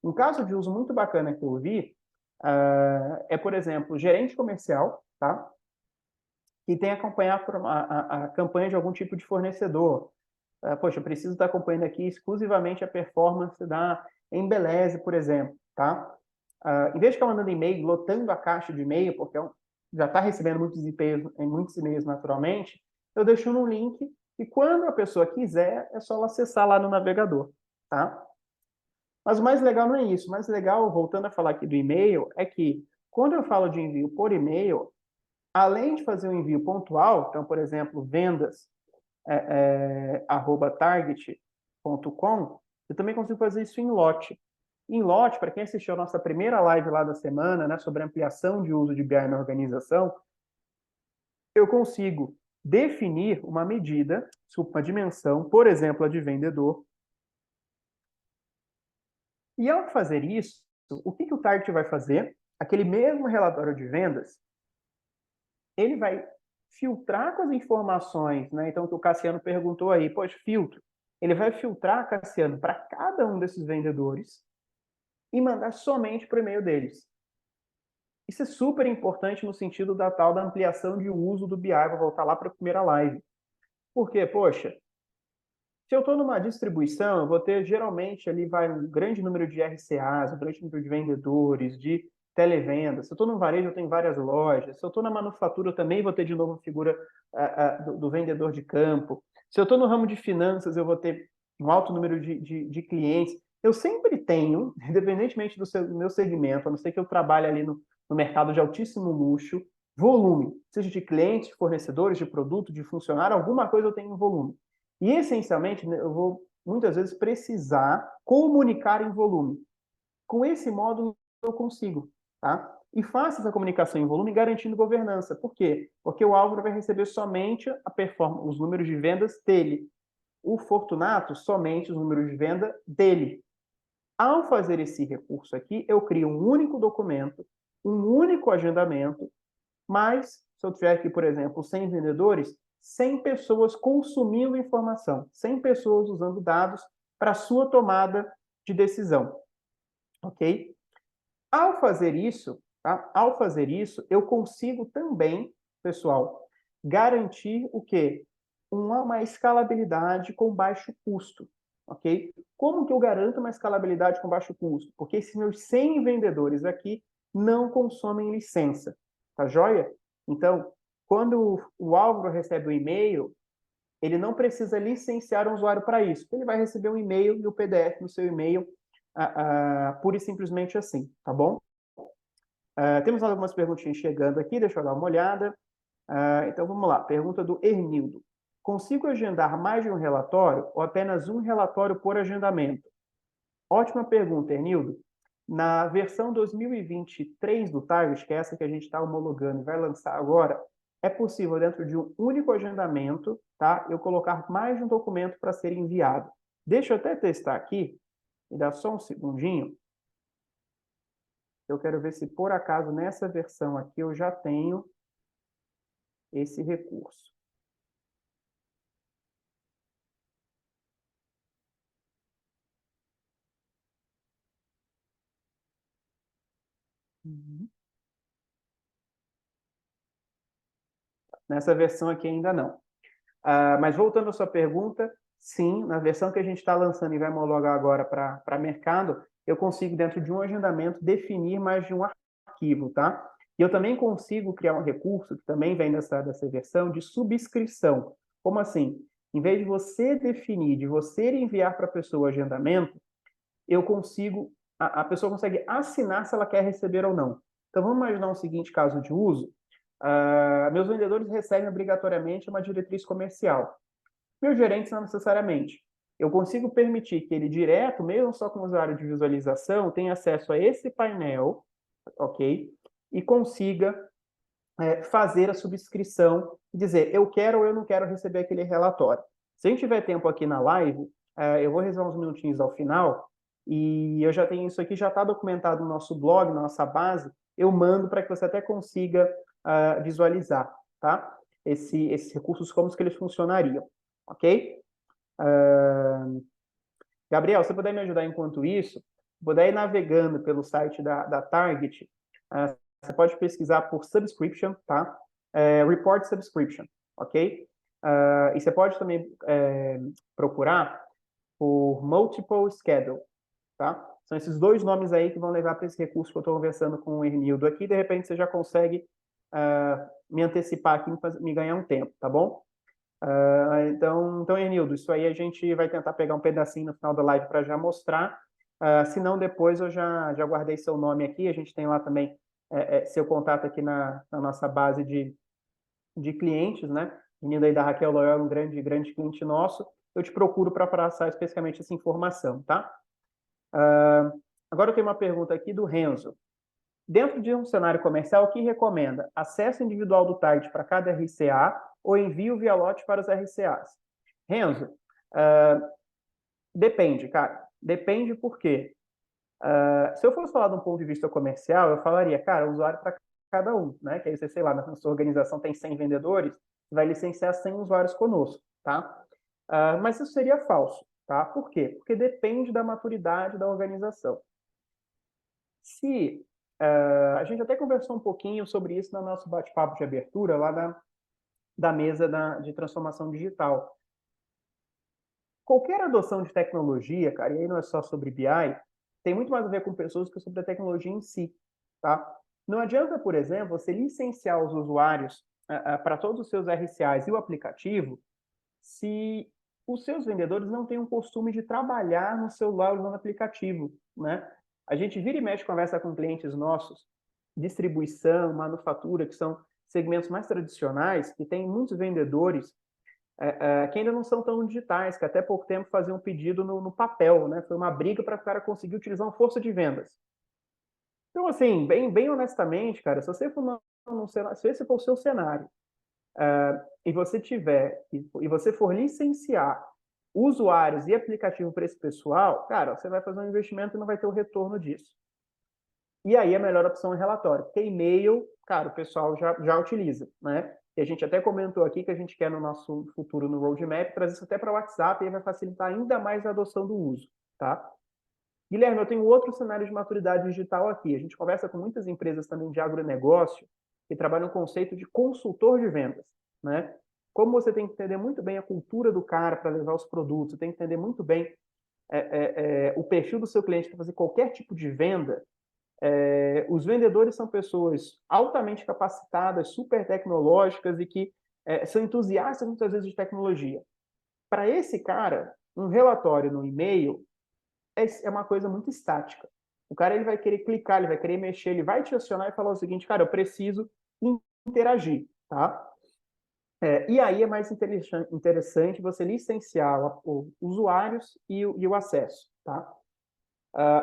Um caso de uso muito bacana que eu vi é, por exemplo, gerente comercial, tá? Que tem que acompanhar a campanha de algum tipo de fornecedor. Poxa, eu preciso estar acompanhando aqui exclusivamente a performance da Embeleze, por exemplo, tá? Em vez de ficar mandando e-mail, lotando a caixa de e-mail, porque já está recebendo muitos e-mails naturalmente, eu deixo no link e quando a pessoa quiser, é só ela acessar lá no navegador, tá? Mas o mais legal não é isso. O mais legal, voltando a falar aqui do e-mail, é que quando eu falo de envio por e-mail, além de fazer um envio pontual, então, por exemplo, vendas @target.com, eu também consigo fazer isso em lote. Em lote, para quem assistiu a nossa primeira live lá da semana, né, sobre ampliação de uso de BI na organização, eu consigo definir uma medida, uma dimensão, por exemplo, a de vendedor. E ao fazer isso, o que que o Target vai fazer? Aquele mesmo relatório de vendas, ele vai filtrar com as informações, né? Então, que o Cassiano perguntou aí, poxa, filtro. Ele vai filtrar, Cassiano, para cada um desses vendedores e mandar somente para o e-mail deles. Isso é super importante no sentido da tal da ampliação de uso do BI. Vou voltar lá para a primeira live. Por quê? Poxa, se eu estou numa distribuição, eu vou ter geralmente ali vai um grande número de RCAs, um grande número de vendedores, de televendas. Se eu estou no varejo, eu tenho várias lojas. Se eu estou na manufatura, eu também vou ter de novo a figura do vendedor de campo. Se eu estou no ramo de finanças, eu vou ter um alto número de clientes. Eu sempre tenho, independentemente do meu segmento, a não ser que eu trabalhe ali no mercado de altíssimo luxo, volume, seja de clientes, fornecedores, de produto, de funcionário, alguma coisa eu tenho em volume. E, essencialmente, né, eu vou, muitas vezes, precisar comunicar em volume. Com esse módulo, eu consigo, tá? E faço essa comunicação em volume garantindo governança. Por quê? Porque o Álvaro vai receber somente a performance, os números de vendas dele. O Fortunato, somente os números de venda dele. Ao fazer esse recurso aqui, eu crio um único documento, um único agendamento, mas, se eu tiver aqui, por exemplo, 100 vendedores, 100 pessoas consumindo informação, 100 pessoas usando dados para sua tomada de decisão, ok? Ao fazer isso, tá? Ao fazer isso, eu consigo também, pessoal, garantir o quê? Uma escalabilidade com baixo custo, ok? Como que eu garanto uma escalabilidade com baixo custo? Porque esses meus 100 vendedores aqui não consomem licença, tá joia? Então, quando o Álvaro recebe o e-mail, ele não precisa licenciar um usuário para isso. Ele vai receber um e-mail e o PDF no seu e-mail, pura e simplesmente assim, tá bom? Temos algumas perguntinhas chegando aqui, deixa eu dar uma olhada. Então, vamos lá. Pergunta do Ernildo. Consigo agendar mais de um relatório ou apenas um relatório por agendamento? Ótima pergunta, Ernildo. Na versão 2023 do Target, que é essa que a gente está homologando e vai lançar agora, é possível, dentro de um único agendamento, tá, eu colocar mais de um documento para ser enviado. Deixa eu até testar aqui, me dá só um segundinho. Eu quero ver se, por acaso, nessa versão aqui eu já tenho esse recurso. Uhum. Nessa versão aqui ainda não. Mas voltando à sua pergunta, sim, na versão que a gente está lançando e vai homologar agora para mercado, eu consigo, dentro de um agendamento, definir mais de um arquivo, tá? E eu também consigo criar um recurso, que também vem dessa versão, de subscrição. Como assim? Em vez de você definir, de você enviar para a pessoa o agendamento, eu consigo, a pessoa consegue assinar se ela quer receber ou não. Então, vamos imaginar um seguinte caso de uso. Meus vendedores recebem obrigatoriamente uma diretriz comercial. Meus gerentes não necessariamente. Eu consigo permitir que ele direto, mesmo só com o usuário de visualização, tenha acesso a esse painel, ok? E consiga fazer a subscrição e dizer eu quero ou eu não quero receber aquele relatório. Se a gente tiver tempo aqui na live, eu vou reservar uns minutinhos ao final e eu já tenho isso aqui, já está documentado no nosso blog, na nossa base, eu mando para que você até consiga visualizar, tá? Esses recursos, como que eles funcionariam, ok? Gabriel, se você puder me ajudar enquanto isso, puder ir navegando pelo site da Target, você pode pesquisar por subscription, tá? Report subscription, ok? E você pode também procurar por multiple schedule, tá? São esses dois nomes aí que vão levar para esse recurso que eu estou conversando com o Ernildo aqui. De repente você já consegue me antecipar aqui, me ganhar um tempo, tá bom? Então, Ernildo, isso aí a gente vai tentar pegar um pedacinho no final da live para já mostrar. Se não, depois eu já guardei seu nome aqui. A gente tem lá também seu contato aqui na nossa base de clientes, né? Menino aí da Raquel Loyola, um grande cliente nosso. Eu te procuro para passar especificamente essa informação, tá? Agora eu tenho uma pergunta aqui do Renzo. Dentro de um cenário comercial, o que recomenda? Acesso individual do target para cada RCA ou envio via lote para os RCAs? Renzo, depende, cara. Depende por quê? Se eu fosse falar de um ponto de vista comercial, eu falaria, cara, usuário para cada um, né? Que aí você, sei lá, na sua organização tem 100 vendedores, vai licenciar 100 usuários conosco, tá? Mas isso seria falso, tá? Por quê? Porque depende da maturidade da organização. Se a gente até conversou um pouquinho sobre isso no nosso bate-papo de abertura lá da mesa de transformação digital. Qualquer adoção de tecnologia, cara, e aí não é só sobre BI, tem muito mais a ver com pessoas que sobre a tecnologia em si, tá? Não adianta, por exemplo, você licenciar os usuários para todos os seus RCAs e o aplicativo se os seus vendedores não têm o costume de trabalhar no celular usando aplicativo, né? A gente vira e mexe, conversa com clientes nossos, distribuição, manufatura, que são segmentos mais tradicionais, que tem muitos vendedores que ainda não são tão digitais, que até pouco tempo faziam um pedido no papel, né? Foi uma briga para o cara conseguir utilizar uma força de vendas. Então, assim, bem honestamente, cara, se você for se esse for o seu cenário, e você tiver, e você for licenciar usuários e aplicativo para esse pessoal, cara, você vai fazer um investimento e não vai ter o retorno disso. E aí a melhor opção é relatório, porque e-mail, cara, o pessoal já utiliza, né? E a gente até comentou aqui que a gente quer no nosso futuro no roadmap trazer isso até para o WhatsApp e aí vai facilitar ainda mais a adoção do uso, tá? Guilherme, eu tenho outro cenário de maturidade digital aqui. A gente conversa com muitas empresas também de agronegócio que trabalham o conceito de consultor de vendas, né? Como você tem que entender muito bem a cultura do cara para levar os produtos, você tem que entender muito bem o perfil do seu cliente para fazer qualquer tipo de venda. Os vendedores são pessoas altamente capacitadas, super tecnológicas e que são entusiastas muitas vezes de tecnologia. Para esse cara, um relatório no e-mail é uma coisa muito estática. O cara ele vai querer clicar, ele vai querer mexer, ele vai te acionar e falar o seguinte, cara, eu preciso interagir, tá? E aí é mais interessante você licenciar os usuários e o acesso, tá?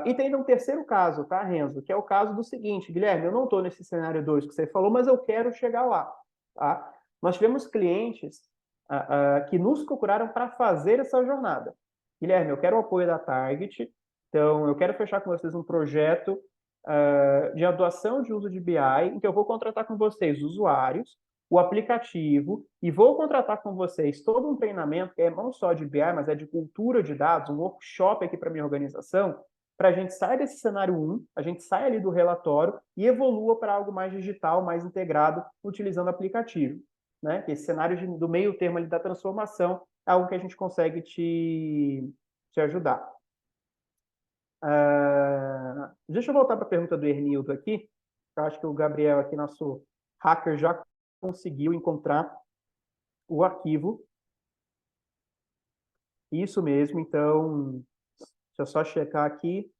E tem um terceiro caso, tá, Renzo? Que é o caso do seguinte, Guilherme, eu não estou nesse cenário 2 que você falou, mas eu quero chegar lá, tá? Nós tivemos clientes que nos procuraram para fazer essa jornada. Guilherme, eu quero o apoio da Target, então eu quero fechar com vocês um projeto de adoção de uso de BI, em que eu vou contratar com vocês usuários, o aplicativo, e vou contratar com vocês todo um treinamento, que é não só de BI, mas é de cultura de dados, um workshop aqui para minha organização, para a gente sair desse cenário 1, a gente sai ali do relatório e evolua para algo mais digital, mais integrado, utilizando aplicativo. Né? Esse cenário do meio termo ali da transformação é algo que a gente consegue te ajudar. Deixa eu voltar para a pergunta do Ernildo aqui. Eu acho que o Gabriel aqui, nosso hacker, já conseguiu encontrar o arquivo. Isso mesmo, então, deixa eu só checar aqui.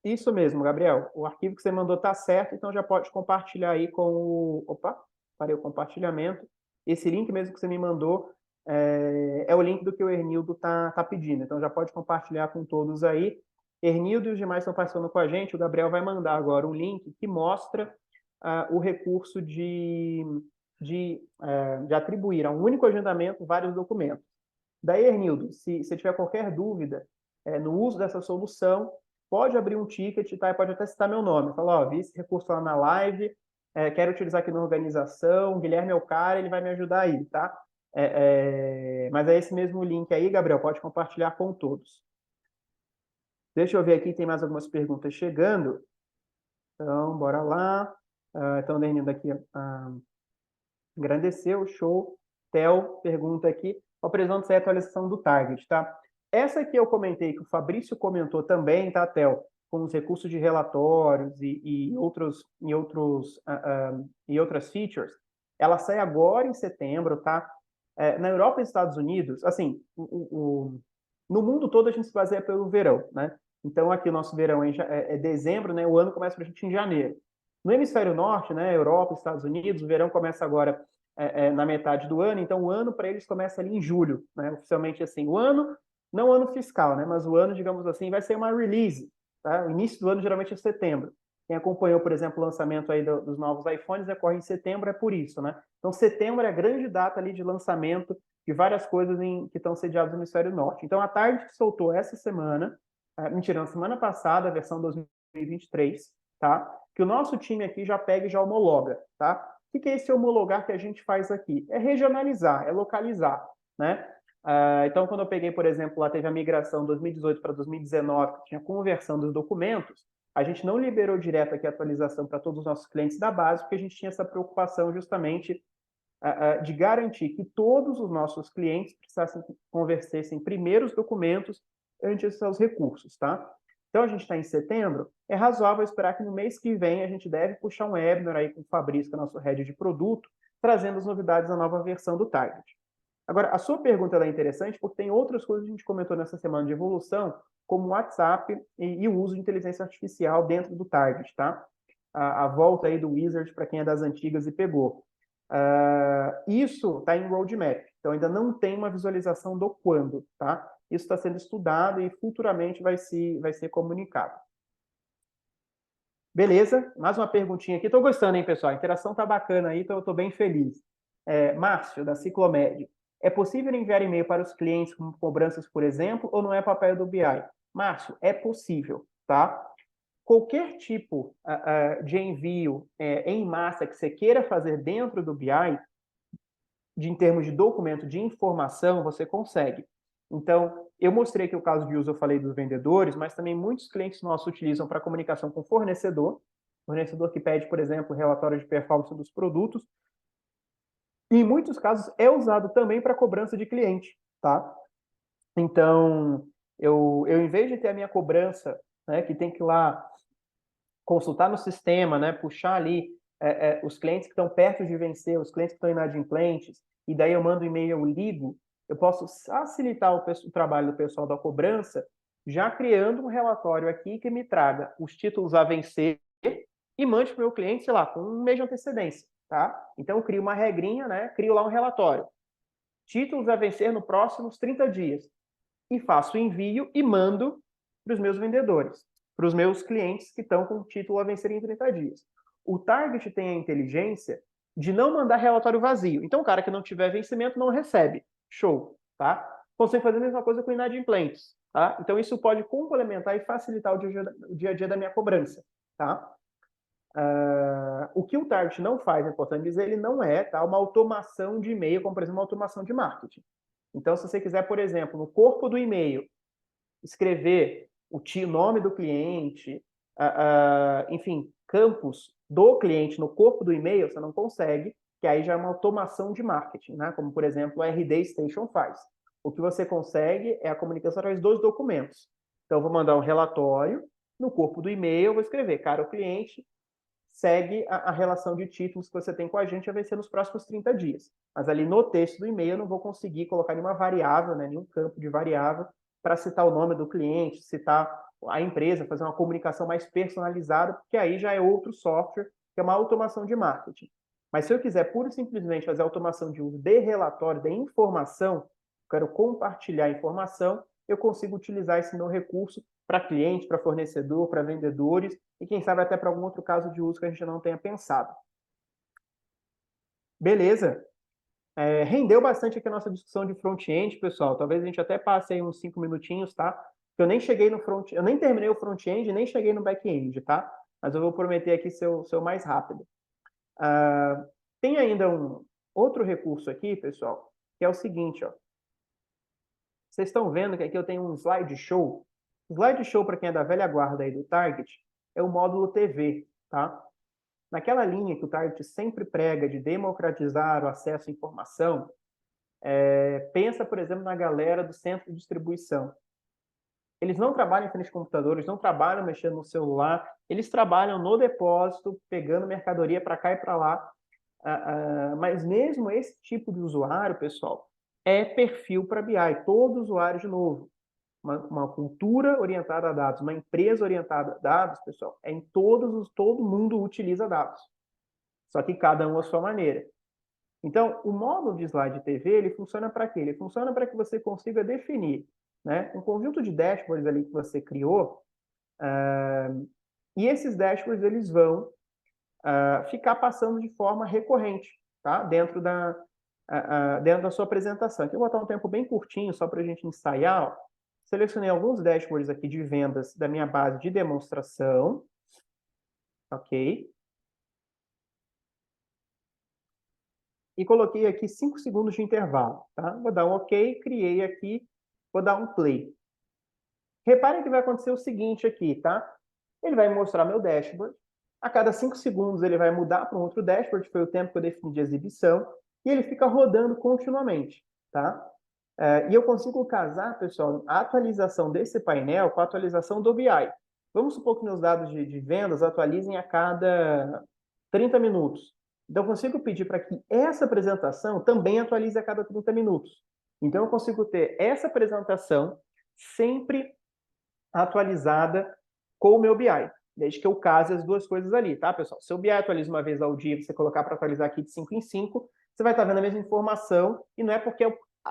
Isso mesmo, Gabriel. O arquivo que você mandou está certo, então já pode compartilhar aí com o... Opa, parei o compartilhamento. Esse link mesmo que você me mandou é o link do que o Hernildo tá pedindo. Então já pode compartilhar com todos aí. Hernildo e os demais estão participando com a gente. O Gabriel vai mandar agora um link que mostra o recurso de atribuir a um único agendamento vários documentos. Daí, Hernildo, se você tiver qualquer dúvida no uso dessa solução, pode abrir um ticket, tá? E pode até citar meu nome. Falar, ó, vi esse recurso lá na live, quero utilizar aqui na organização, Guilherme é o cara, ele vai me ajudar aí, tá? Mas é esse mesmo link aí, Gabriel, pode compartilhar com todos. Deixa eu ver aqui, tem mais algumas perguntas chegando. Então, bora lá. Então, o Hernildo aqui agradeceu, show. Theo pergunta aqui, qual a previsão de sair a atualização do target, tá? Essa aqui eu comentei, que o Fabrício comentou também, tá, Theo? Com os recursos de relatórios e outras features, ela sai agora em setembro, tá? Na Europa e Estados Unidos, assim, no mundo todo a gente se baseia pelo verão, né? Então aqui o nosso verão é dezembro, né? O ano começa para a gente em janeiro. No hemisfério norte, né? Europa, Estados Unidos, o verão começa agora na metade do ano, então o ano para eles começa ali em julho, né? Oficialmente assim, o ano, não o ano fiscal, né? Mas o ano, digamos assim, vai ser uma release, tá? O início do ano geralmente é setembro. Quem acompanhou, por exemplo, o lançamento aí dos novos iPhones ocorre em setembro, é por isso, né? Então setembro é a grande data ali de lançamento de várias coisas que estão sediadas no hemisfério norte. Então a Target que soltou essa semana, mentira, na semana passada, a versão 2023, tá? Que o nosso time aqui já pega e já homologa, tá? O que é esse homologar que a gente faz aqui? É regionalizar, é localizar, né? Então, quando eu peguei, por exemplo, lá teve a migração 2018 para 2019, que tinha conversão dos documentos, a gente não liberou direto aqui a atualização para todos os nossos clientes da base, porque a gente tinha essa preocupação justamente de garantir que todos os nossos clientes precisassem conversessem primeiro os documentos antes dos seus recursos, tá? Então, a gente está em setembro, é razoável esperar que no mês que vem a gente deve puxar um webinar aí com o Fabrício, que é o nosso head de produto, trazendo as novidades da nova versão do Target. Agora, a sua pergunta é interessante porque tem outras coisas que a gente comentou nessa semana de evolução, como o WhatsApp e o uso de inteligência artificial dentro do Target, tá? A volta aí do Wizard para quem é das antigas e pegou. Isso está em roadmap, então ainda não tem uma visualização do quando, tá? Isso está sendo estudado e futuramente vai ser comunicado. Beleza, mais uma perguntinha aqui. Estou gostando, hein, pessoal? A interação tá bacana aí, então eu estou bem feliz. Márcio, da Ciclomed. É possível enviar e-mail para os clientes com cobranças, por exemplo, ou não é papel do BI? Márcio, é possível, tá? Qualquer tipo de envio em massa que você queira fazer dentro do BI, em termos de documento de informação, você consegue. Então, eu mostrei aqui o caso de uso, eu falei dos vendedores, mas também muitos clientes nossos utilizam para comunicação com fornecedor que pede, por exemplo, relatório de performance dos produtos, e em muitos casos é usado também para cobrança de cliente, tá? Então, eu em vez de ter a minha cobrança, né, que tem que ir lá consultar no sistema, né, puxar ali os clientes que estão perto de vencer, os clientes que estão inadimplentes, e daí eu mando um e-mail, eu ligo, eu posso facilitar o trabalho do pessoal da cobrança, já criando um relatório aqui que me traga os títulos a vencer e mande para o meu cliente, sei lá, com um mês de antecedência, tá? Então eu crio uma regrinha, né, crio lá um relatório. Títulos a vencer nos próximos 30 dias. E faço o envio e mando para os meus vendedores, para os meus clientes que estão com o título a vencer em 30 dias. O Target tem a inteligência de não mandar relatório vazio. Então, o cara que não tiver vencimento não recebe. Show, tá? Consegue fazer a mesma coisa com inadimplentes, tá? Então, isso pode complementar e facilitar o dia a dia da minha cobrança, tá? O que o Target não faz, é importante dizer, ele não é uma automação de e-mail, como, por exemplo, uma automação de marketing. Então, se você quiser, por exemplo, no corpo do e-mail, escrever o nome do cliente, enfim, campos do cliente no corpo do e-mail, você não consegue, que aí já é uma automação de marketing, né? Como, por exemplo, a RD Station faz. O que você consegue é a comunicação através dos documentos. Então, eu vou mandar um relatório, no corpo do e-mail, eu vou escrever, cara, o cliente segue a relação de títulos que você tem com a gente a vencer nos próximos 30 dias. Mas ali no texto do e-mail eu não vou conseguir colocar nenhuma variável, né, nenhum campo de variável para citar o nome do cliente, citar a empresa, fazer uma comunicação mais personalizada, porque aí já é outro software, que é uma automação de marketing. Mas se eu quiser pura e simplesmente fazer automação de uso de relatório, de informação, quero compartilhar informação, eu consigo utilizar esse meu recurso para cliente, para fornecedor, para vendedores e quem sabe até para algum outro caso de uso que a gente não tenha pensado. Beleza? Rendeu bastante aqui a nossa discussão de front-end, pessoal. Talvez a gente até passe aí uns 5 minutinhos, tá? Eu nem cheguei no front, eu nem terminei o front-end, nem cheguei no back-end, tá? Mas eu vou prometer aqui ser o mais rápido. Tem ainda um outro recurso aqui, pessoal, que é o seguinte, ó. Vocês estão vendo que aqui eu tenho um slideshow. Slideshow, para quem é da velha guarda aí do Target, é o módulo TV, tá? Naquela linha que o Target sempre prega de democratizar o acesso à informação, pensa, por exemplo, na galera do centro de distribuição. Eles não trabalham em frente de computador, eles não trabalham mexendo no celular, eles trabalham no depósito, pegando mercadoria para cá e para lá. Mas mesmo esse tipo de usuário, pessoal, é perfil para BI. Todo usuário, de novo, uma cultura orientada a dados, uma empresa orientada a dados, pessoal, todo mundo utiliza dados. Só que cada um à sua maneira. Então, o módulo de slide TV, ele funciona para quê? Ele funciona para que você consiga definir, né, um conjunto de dashboards ali que você criou, e esses dashboards eles vão ficar passando de forma recorrente, tá? Dentro da sua apresentação. Aqui eu vou botar um tempo bem curtinho, só para a gente ensaiar. Ó. Selecionei alguns dashboards aqui de vendas da minha base de demonstração. Ok? E coloquei aqui 5 segundos de intervalo. Tá? Vou dar um OK, criei aqui, vou dar um play. Reparem que vai acontecer o seguinte aqui, tá? Ele vai mostrar meu dashboard. A cada 5 segundos ele vai mudar para um outro dashboard, que foi o tempo que eu defini de exibição, e ele fica rodando continuamente, tá? E eu consigo casar, pessoal, a atualização desse painel com a atualização do BI. Vamos supor que meus dados de vendas atualizem a cada 30 minutos. Então, eu consigo pedir para que essa apresentação também atualize a cada 30 minutos. Então, eu consigo ter essa apresentação sempre atualizada com o meu BI, desde que eu case as duas coisas ali, tá, pessoal? Se o BI atualiza uma vez ao dia, você colocar para atualizar aqui de 5 em 5, você vai estar vendo a mesma informação, e não é porque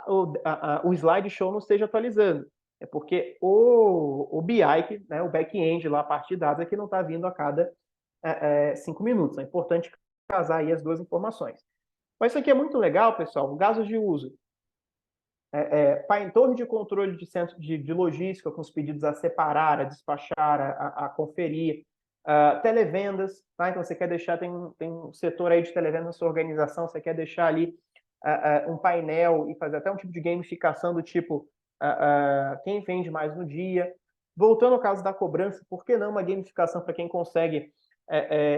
o slideshow não esteja atualizando, é porque o BI, né, o back-end, lá, a parte de dados, é que não está vindo a cada 5 minutos. É importante casar aí as duas informações. Mas isso aqui é muito legal, pessoal, casos de uso. Torre de controle de centro de logística, com os pedidos a separar, a despachar, a conferir. Televendas, tá? Então você quer deixar, tem um setor aí de televendas na sua organização, você quer deixar ali um painel e fazer até um tipo de gamificação do tipo quem vende mais no dia. Voltando ao caso da cobrança, por que não uma gamificação para quem consegue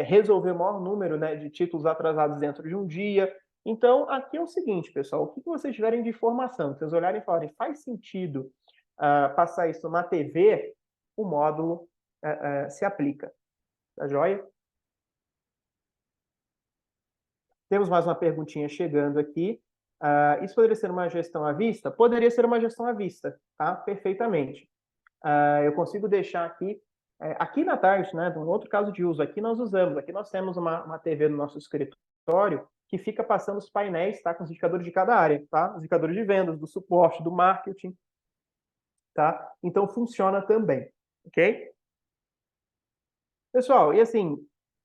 resolver o maior número, né, de títulos atrasados dentro de um dia? Então, aqui é o seguinte, pessoal, o que vocês tiverem de informação, vocês olharem e falarem, faz sentido passar isso numa TV, o módulo se aplica. Tá joia? Temos mais uma perguntinha chegando aqui. Isso poderia ser uma gestão à vista? Poderia ser uma gestão à vista, tá? Perfeitamente. Eu consigo deixar aqui, aqui na tarde, né, um outro caso de uso, aqui nós usamos, aqui nós temos uma TV no nosso escritório que fica passando os painéis, tá, com os indicadores de cada área, tá? Os indicadores de vendas, do suporte, do marketing, tá? Então funciona também, ok? Pessoal, e assim,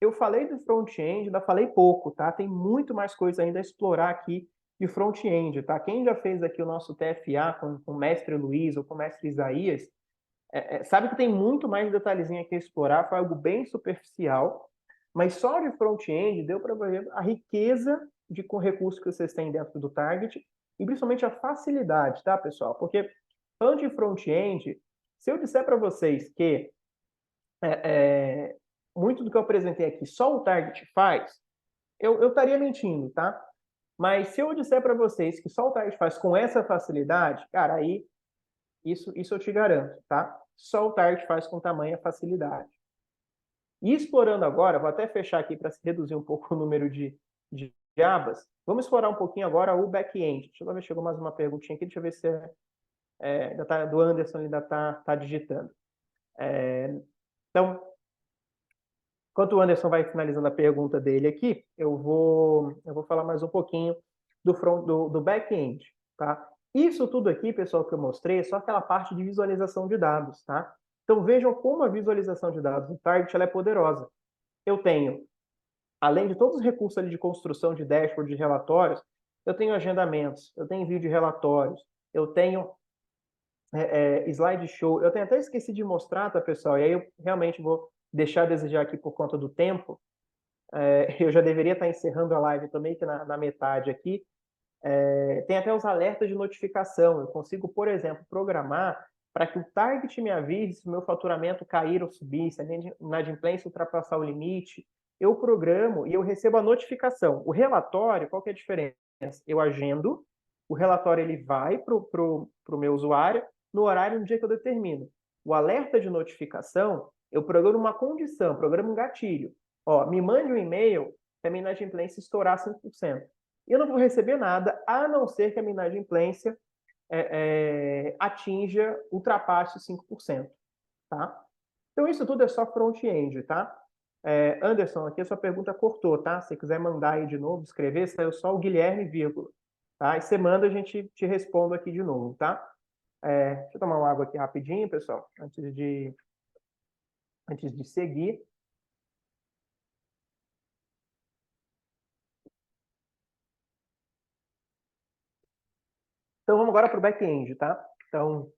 eu falei do front-end, ainda falei pouco, tá? Tem muito mais coisa ainda a explorar aqui de front-end, tá? Quem já fez aqui o nosso TFA com o mestre Luiz ou com o mestre Isaías, sabe que tem muito mais detalhezinho aqui a explorar, foi algo bem superficial, mas só de front-end deu para ver a riqueza de recursos que vocês têm dentro do Target e principalmente a facilidade, tá, pessoal? Porque falando de front-end, se eu disser para vocês que muito do que eu apresentei aqui só o Target faz, eu estaria mentindo, tá? Mas se eu disser para vocês que só o Target faz com essa facilidade, cara, aí isso eu te garanto, tá? Só o Target faz com tamanha facilidade. E explorando agora, vou até fechar aqui para reduzir um pouco o número de abas, vamos explorar um pouquinho agora o back-end. Deixa eu ver se chegou mais uma perguntinha aqui, deixa eu ver se do Anderson ainda está digitando. Então, enquanto o Anderson vai finalizando a pergunta dele aqui, eu vou falar mais um pouquinho do back-end, tá? Isso tudo aqui, pessoal, que eu mostrei, é só aquela parte de visualização de dados, tá? Então, vejam como a visualização de dados do Target ela é poderosa. Eu tenho, além de todos os recursos ali de construção de dashboard, de relatórios, eu tenho agendamentos, eu tenho vídeo de relatórios, eu tenho slideshow, eu tenho até esqueci de mostrar, tá, pessoal? E aí eu realmente vou deixar a desejar aqui por conta do tempo. Eu já deveria estar encerrando a live também, que na metade aqui. Tem até os alertas de notificação. Eu consigo, por exemplo, programar para que o target me avise se o meu faturamento cair ou subir, se a minha inadimplência ultrapassar o limite. Eu programo e eu recebo a notificação. O relatório, qual que é a diferença? Eu agendo, o relatório ele vai para o meu usuário no horário no dia que eu determino. O alerta de notificação, eu programo uma condição, programo um gatilho. Ó, me mande um e-mail se a minha inadimplência estourar 5%. Eu não vou receber nada, a não ser que a minha inadimplência ultrapasse 5%, tá? Então, isso tudo é só front-end, tá? Anderson, aqui a sua pergunta cortou, tá? Se você quiser mandar aí de novo, escrever, saiu só o Guilherme, vírgula, tá? E você manda, a gente te responde aqui de novo, tá? Deixa eu tomar uma água aqui rapidinho, pessoal, antes de seguir. Então, vamos agora para o back-end, tá? Então,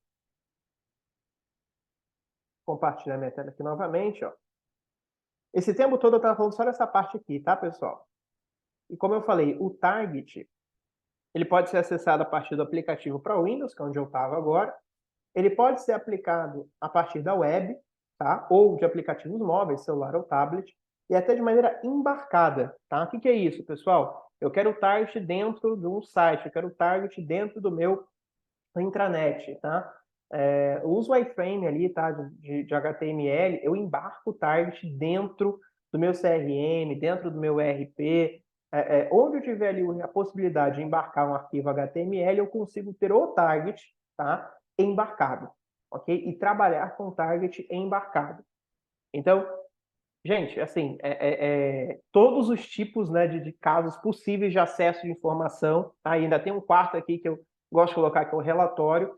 compartilhar minha tela aqui novamente, ó. Esse tempo todo eu estava falando só dessa parte aqui, tá, pessoal? E como eu falei, o target, ele pode ser acessado a partir do aplicativo para Windows, que é onde eu estava agora. Ele pode ser aplicado a partir da web, tá? Ou de aplicativos móveis, celular ou tablet, e até de maneira embarcada, tá? O que é isso, pessoal? Eu quero o target dentro de um site, eu quero o target dentro do meu intranet, tá? Eu uso o iframe ali, tá? De HTML, eu embarco o target dentro do meu CRM, dentro do meu ERP, onde eu tiver ali a possibilidade de embarcar um arquivo HTML, eu consigo ter o target, tá? Embarcado, ok? E trabalhar com o target embarcado. Então, gente, assim, todos os tipos, né, de casos possíveis de acesso de informação, tá? Ainda tem um quarto aqui que eu gosto de colocar, que é o relatório,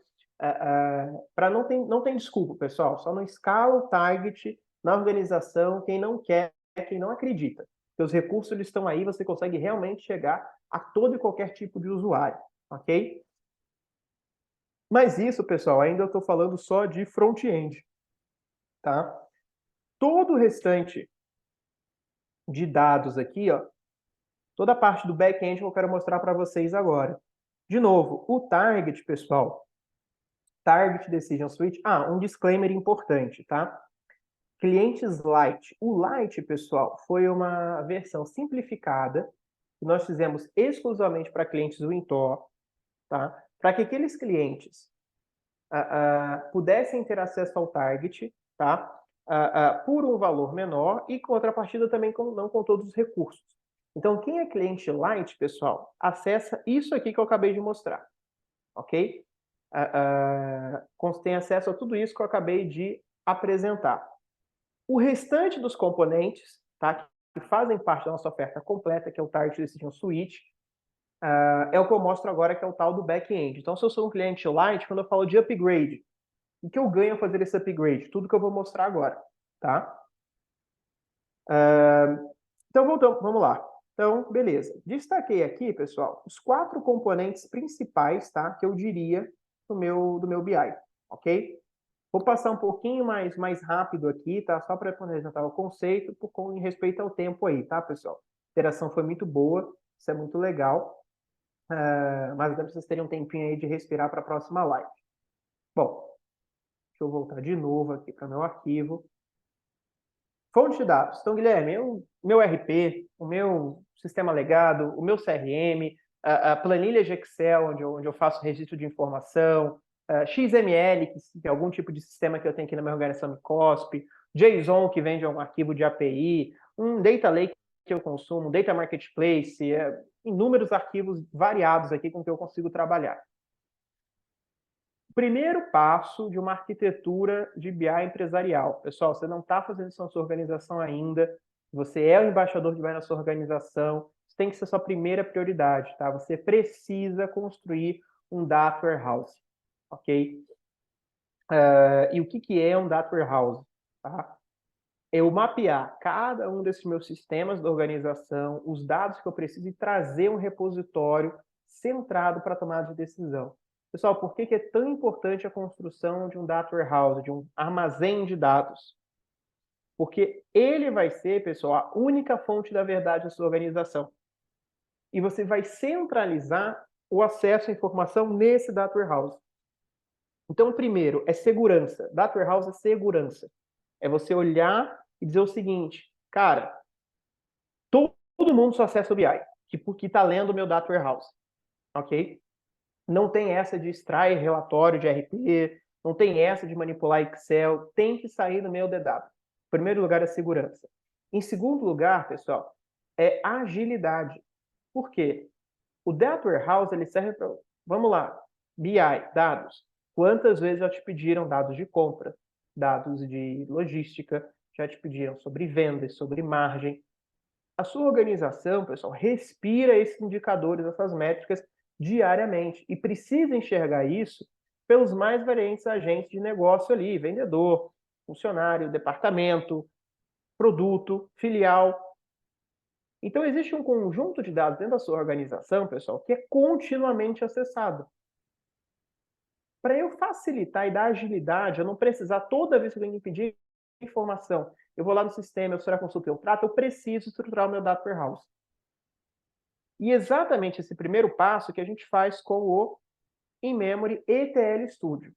para não tem desculpa, pessoal, só não escala o target na organização quem não quer, quem não acredita. Porque os recursos eles estão aí, você consegue realmente chegar a todo e qualquer tipo de usuário, ok? Mas isso, pessoal, ainda eu estou falando só de front-end, tá? Todo o restante de dados aqui, ó, toda a parte do back-end que eu quero mostrar para vocês agora. De novo, o target, pessoal, Target Decision Suite. Um disclaimer importante, tá? Clientes Lite. O Lite, pessoal, foi uma versão simplificada que nós fizemos exclusivamente para clientes Wintor, tá? Para que aqueles clientes pudessem ter acesso ao target, tá? Por um valor menor e com contrapartida também não com todos os recursos. Então, quem é cliente Lite, pessoal, acessa isso aqui que eu acabei de mostrar, ok? Tem acesso a tudo isso que eu acabei de apresentar. O restante dos componentes, tá, que fazem parte da nossa oferta completa, que é o Target Decision Suite, é o que eu mostro agora, que é o tal do back-end. Então, se eu sou um cliente Lite, quando eu falo de upgrade, o que eu ganho ao fazer esse upgrade? Tudo que eu vou mostrar agora, tá? Então, vamos lá. Então, beleza. Destaquei aqui, pessoal, os 4 componentes principais, tá, que eu diria do meu BI, ok? Vou passar um pouquinho mais rápido aqui, tá? Só para apresentar o conceito, em respeito ao tempo aí, tá, pessoal? A interação foi muito boa, isso é muito legal. Mas agora vocês terem um tempinho aí de respirar para a próxima live. Bom, deixa eu voltar de novo aqui para o meu arquivo. Fonte de dados. Então, Guilherme, o meu RP, o meu sistema legado, o meu CRM, a planilha de Excel, onde eu faço registro de informação, XML, que é algum tipo de sistema que eu tenho aqui na minha organização de COSP, JSON, que vem de algum arquivo de API, um Data Lake que eu consumo, um Data Marketplace, inúmeros arquivos variados aqui com que eu consigo trabalhar. Primeiro passo de uma arquitetura de BI empresarial. Pessoal, você não está fazendo isso na sua organização ainda, você é o embaixador de BI na sua organização, isso tem que ser a sua primeira prioridade, tá? Você precisa construir um Data Warehouse, ok? E o que é um Data Warehouse? Tá? Eu mapear cada um desses meus sistemas da organização, os dados que eu preciso e trazer um repositório centrado para tomada de decisão. Pessoal, por que é tão importante a construção de um data warehouse, de um armazém de dados? Porque ele vai ser, pessoal, a única fonte da verdade da sua organização. E você vai centralizar o acesso à informação nesse data warehouse. Então, primeiro, é segurança. Data warehouse é segurança. É você olhar e dizer o seguinte, cara, todo mundo só acessa o BI, que está lendo o meu Data Warehouse, ok? Não tem essa de extrair relatório de RP, não tem essa de manipular Excel, tem que sair do meu DW. Em primeiro lugar, é segurança. Em segundo lugar, pessoal, é agilidade. Por quê? O Data Warehouse ele serve para... Vamos lá, BI, dados. Quantas vezes já te pediram dados de compra, dados de logística, já te pediram sobre vendas, sobre margem. A sua organização, pessoal, respira esses indicadores, essas métricas diariamente e precisa enxergar isso pelos mais variados agentes de negócio ali, vendedor, funcionário, departamento, produto, filial. Então, existe um conjunto de dados dentro da sua organização, pessoal, que é continuamente acessado. Para eu facilitar e dar agilidade, eu não precisar toda vez que alguém me pedir informação, eu vou lá no sistema, eu sou a consulta, eu trato, eu preciso estruturar o meu data warehouse. E exatamente esse primeiro passo que a gente faz com o In-Memory ETL Studio.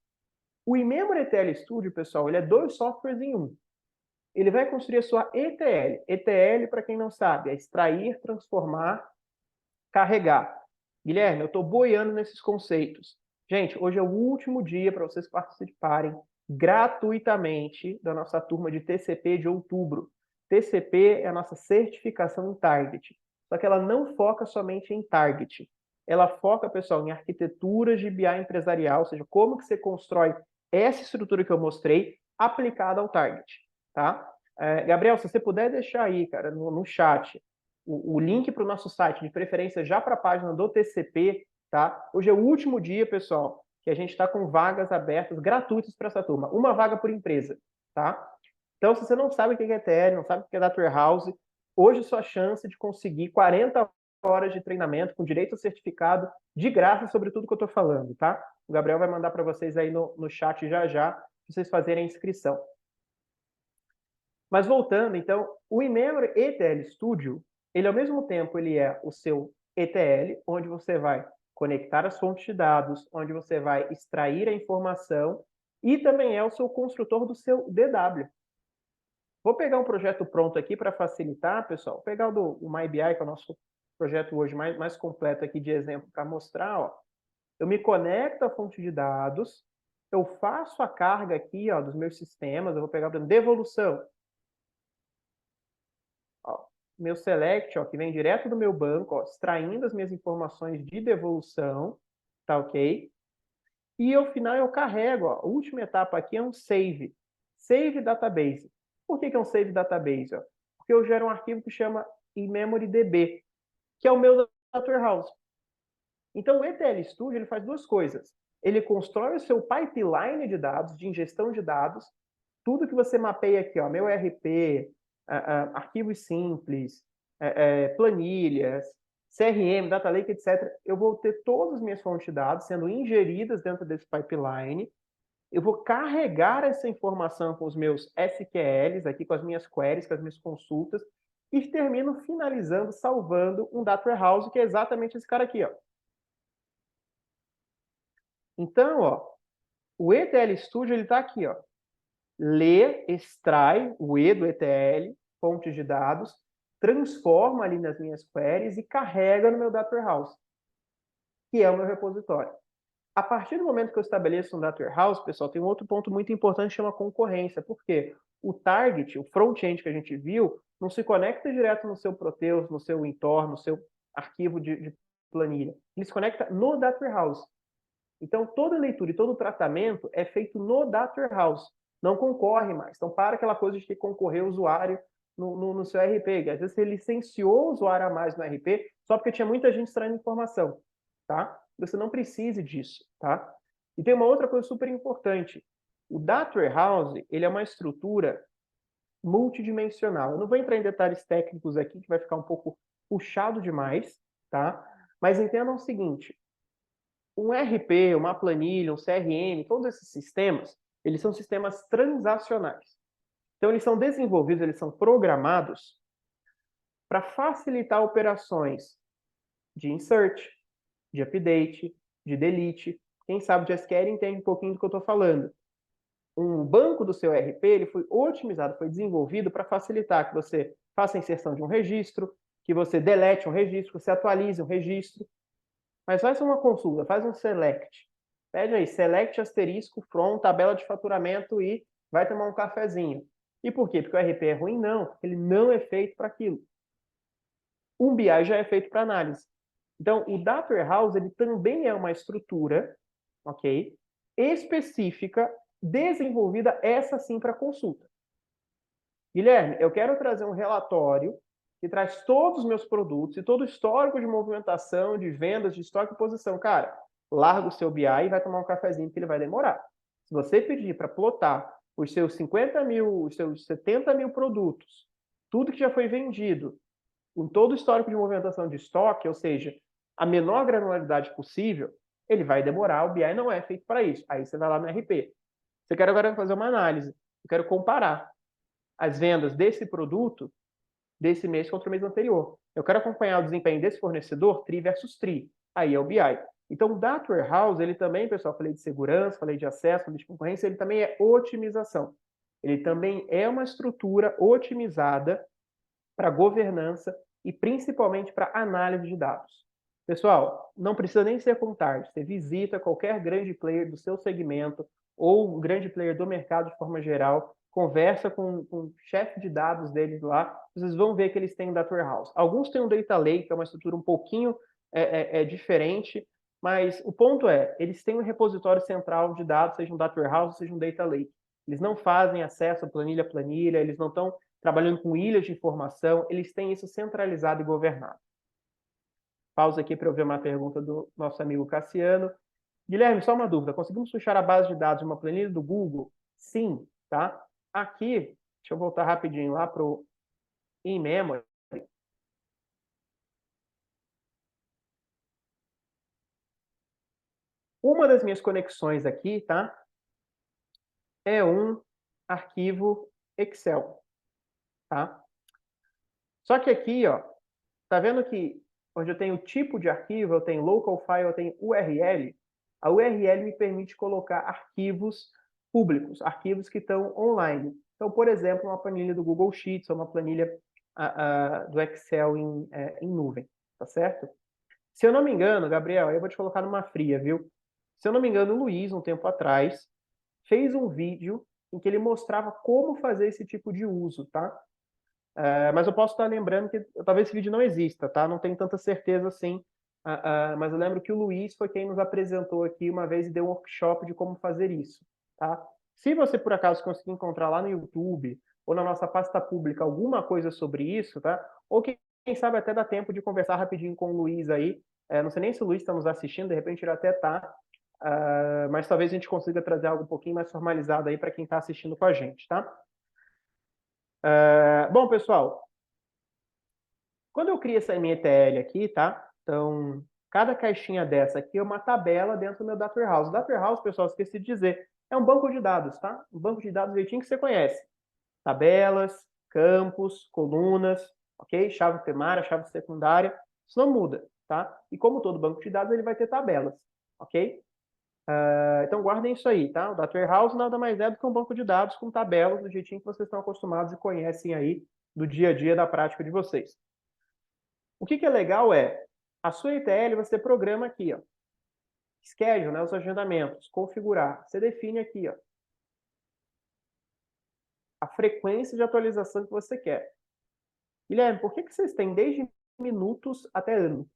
O In-Memory ETL Studio, pessoal, ele é 2 softwares em um. Ele vai construir a sua ETL. ETL, para quem não sabe, é extrair, transformar, carregar. Guilherme, eu estou boiando nesses conceitos. Gente, hoje é o último dia para vocês participarem gratuitamente da nossa turma de TCP de outubro. TCP é a nossa certificação em Target. Só que ela não foca somente em Target. Ela foca, pessoal, em arquiteturas de BI empresarial, ou seja, como que você constrói essa estrutura que eu mostrei aplicada ao Target. Tá? Gabriel, se você puder deixar aí, cara, no chat, o link para o nosso site, de preferência já para a página do TCP, tá? Hoje é o último dia, pessoal, que a gente está com vagas abertas gratuitas para essa turma. Uma vaga por empresa, tá? Então, se você não sabe o que é ETL, não sabe o que é Data Warehouse, hoje a sua chance de conseguir 40 horas de treinamento com direito ao certificado de graça sobre tudo que eu estou falando, tá? O Gabriel vai mandar para vocês aí no chat já, para vocês fazerem a inscrição. Mas voltando, então, o In-Memory ETL Studio, ele ao mesmo tempo ele é o seu ETL, onde você vai conectar as fontes de dados, onde você vai extrair a informação, e também é o seu construtor do seu DW. Vou pegar um projeto pronto aqui para facilitar, pessoal. Vou pegar o MyBI, que é o nosso projeto hoje mais completo aqui de exemplo para mostrar. Ó. Eu me conecto à fonte de dados, eu faço a carga aqui ó, dos meus sistemas, eu vou pegar o devolução. Ó, meu select, ó, que vem direto do meu banco, ó, extraindo as minhas informações de devolução, tá ok? E ao final eu carrego, ó, a última etapa aqui é um save. Save database. Por que é um save database? Ó? Porque eu gero um arquivo que chama InMemoryDB, que é o meu data warehouse. Então o ETL Studio ele faz duas coisas. Ele constrói o seu pipeline de dados, de ingestão de dados, tudo que você mapeia aqui, ó, meu RP, arquivos simples, planilhas, CRM, Data Lake, etc. Eu vou ter todas as minhas fontes de dados sendo ingeridas dentro desse pipeline. Eu vou carregar essa informação com os meus SQLs, aqui com as minhas queries, com as minhas consultas, e termino finalizando, salvando um Data Warehouse, que é exatamente esse cara aqui. Ó. Então, ó, o ETL Studio está aqui. Ó. Lê, extrai o E do ETL, fontes de dados, transforma ali nas minhas queries e carrega no meu Data Warehouse, que é o meu repositório. A partir do momento que eu estabeleço um Data Warehouse, pessoal, tem um outro ponto muito importante que chama concorrência. Por quê? O target, o front-end que a gente viu, não se conecta direto no seu Proteus, no seu entorno, no seu arquivo de planilha. Ele se conecta no Data Warehouse. Então, toda leitura e todo tratamento é feito no Data Warehouse, não concorre mais. Então, para aquela coisa de ter que concorrer o usuário no seu RP. Às vezes, você licenciou o usuário a mais no RP só porque tinha muita gente extraindo informação, tá? Você não precise disso, tá? E tem uma outra coisa super importante. O Data Warehouse, ele é uma estrutura multidimensional. Eu não vou entrar em detalhes técnicos aqui, que vai ficar um pouco puxado demais, tá? Mas entendam o seguinte, um RP, uma planilha, um CRM, todos esses sistemas, eles são sistemas transacionais. Então, eles são desenvolvidos, eles são programados para facilitar operações de insert, de update, de delete. Quem sabe de SQL entende um pouquinho do que eu estou falando. Um banco do seu RP ele foi otimizado, foi desenvolvido para facilitar que você faça a inserção de um registro, que você delete um registro, que você atualize um registro. Mas faz uma consulta, faz um select. Pede aí, select asterisco from tabela de faturamento e vai tomar um cafezinho. E por quê? Porque o RP é ruim? Não, porque ele não é feito para aquilo. Um BI já é feito para análise. Então, o Data Warehouse ele também é uma estrutura, ok, específica, desenvolvida essa sim para consulta. Guilherme, eu quero trazer um relatório que traz todos os meus produtos e todo o histórico de movimentação, de vendas, de estoque e posição. Cara, larga o seu BI e vai tomar um cafezinho que ele vai demorar. Se você pedir para plotar os seus 50 mil, os seus 70 mil produtos, tudo que já foi vendido, com todo o histórico de movimentação de estoque, ou seja, a menor granularidade possível, ele vai demorar, o BI não é feito para isso. Aí você vai lá no RP. Você quer agora fazer uma análise. Eu quero comparar as vendas desse produto desse mês contra o mês anterior. Eu quero acompanhar o desempenho desse fornecedor, TRI versus TRI. Aí é o BI. Então, o Data Warehouse, ele também, pessoal, falei de segurança, falei de acesso, falei de concorrência, ele também é otimização. Ele também é uma estrutura otimizada para governança e principalmente para análise de dados. Pessoal, não precisa nem ser com tarde. Você visita qualquer grande player do seu segmento ou um grande player do mercado de forma geral, conversa com o chefe de dados deles lá, vocês vão ver que eles têm um Data Warehouse. Alguns têm um Data Lake, que é uma estrutura um pouquinho diferente, mas o ponto é, eles têm um repositório central de dados, seja um Data Warehouse, seja um Data Lake. Eles não fazem acesso a planilha a planilha, eles não estão trabalhando com ilhas de informação, eles têm isso centralizado e governado. Pausa aqui para eu ver uma pergunta do nosso amigo Cassiano. Guilherme, só uma dúvida. Conseguimos puxar a base de dados de uma planilha do Google? Sim, tá? Aqui, deixa eu voltar rapidinho lá para o in-memory. Uma das minhas conexões aqui, tá? É um arquivo Excel, tá? Só que aqui, ó, tá vendo que onde eu tenho tipo de arquivo, eu tenho local file, eu tenho URL. A URL me permite colocar arquivos públicos, arquivos que estão online. Então, por exemplo, uma planilha do Google Sheets ou uma planilha do Excel em nuvem, tá certo? Se eu não me engano, Gabriel, eu vou te colocar numa fria, viu? Se eu não me engano, o Luiz, um tempo atrás, fez um vídeo em que ele mostrava como fazer esse tipo de uso, tá? Mas eu posso estar lembrando que talvez esse vídeo não exista, tá? Não tenho tanta certeza assim, mas eu lembro que o Luiz foi quem nos apresentou aqui uma vez e deu um workshop de como fazer isso, tá? Se você por acaso conseguir encontrar lá no YouTube ou na nossa pasta pública alguma coisa sobre isso, tá? Ou quem sabe até dá tempo de conversar rapidinho com o Luiz aí. Não sei nem se o Luiz está nos assistindo, de repente ele até tá, mas talvez a gente consiga trazer algo um pouquinho mais formalizado aí para quem está assistindo com a gente, tá? Bom, pessoal, quando eu crio essa minha ETL aqui, tá? Então, cada caixinha dessa aqui é uma tabela dentro do meu Data Warehouse. O Data Warehouse, pessoal, esqueci de dizer, é um banco de dados, tá? Um banco de dados do jeitinho que você conhece. Tabelas, campos, colunas, ok? Chave primária, chave secundária. Isso não muda, tá? E como todo banco de dados, ele vai ter tabelas, ok? Então, guardem isso aí, tá? O Data Warehouse nada mais é do que um banco de dados com tabelas do jeitinho que vocês estão acostumados e conhecem aí do dia a dia da prática de vocês. O que é legal é, a sua ETL você programa aqui, ó. Schedule, né, os agendamentos, configurar. Você define aqui, ó, a frequência de atualização que você quer. Guilherme, por que vocês têm desde minutos até ano?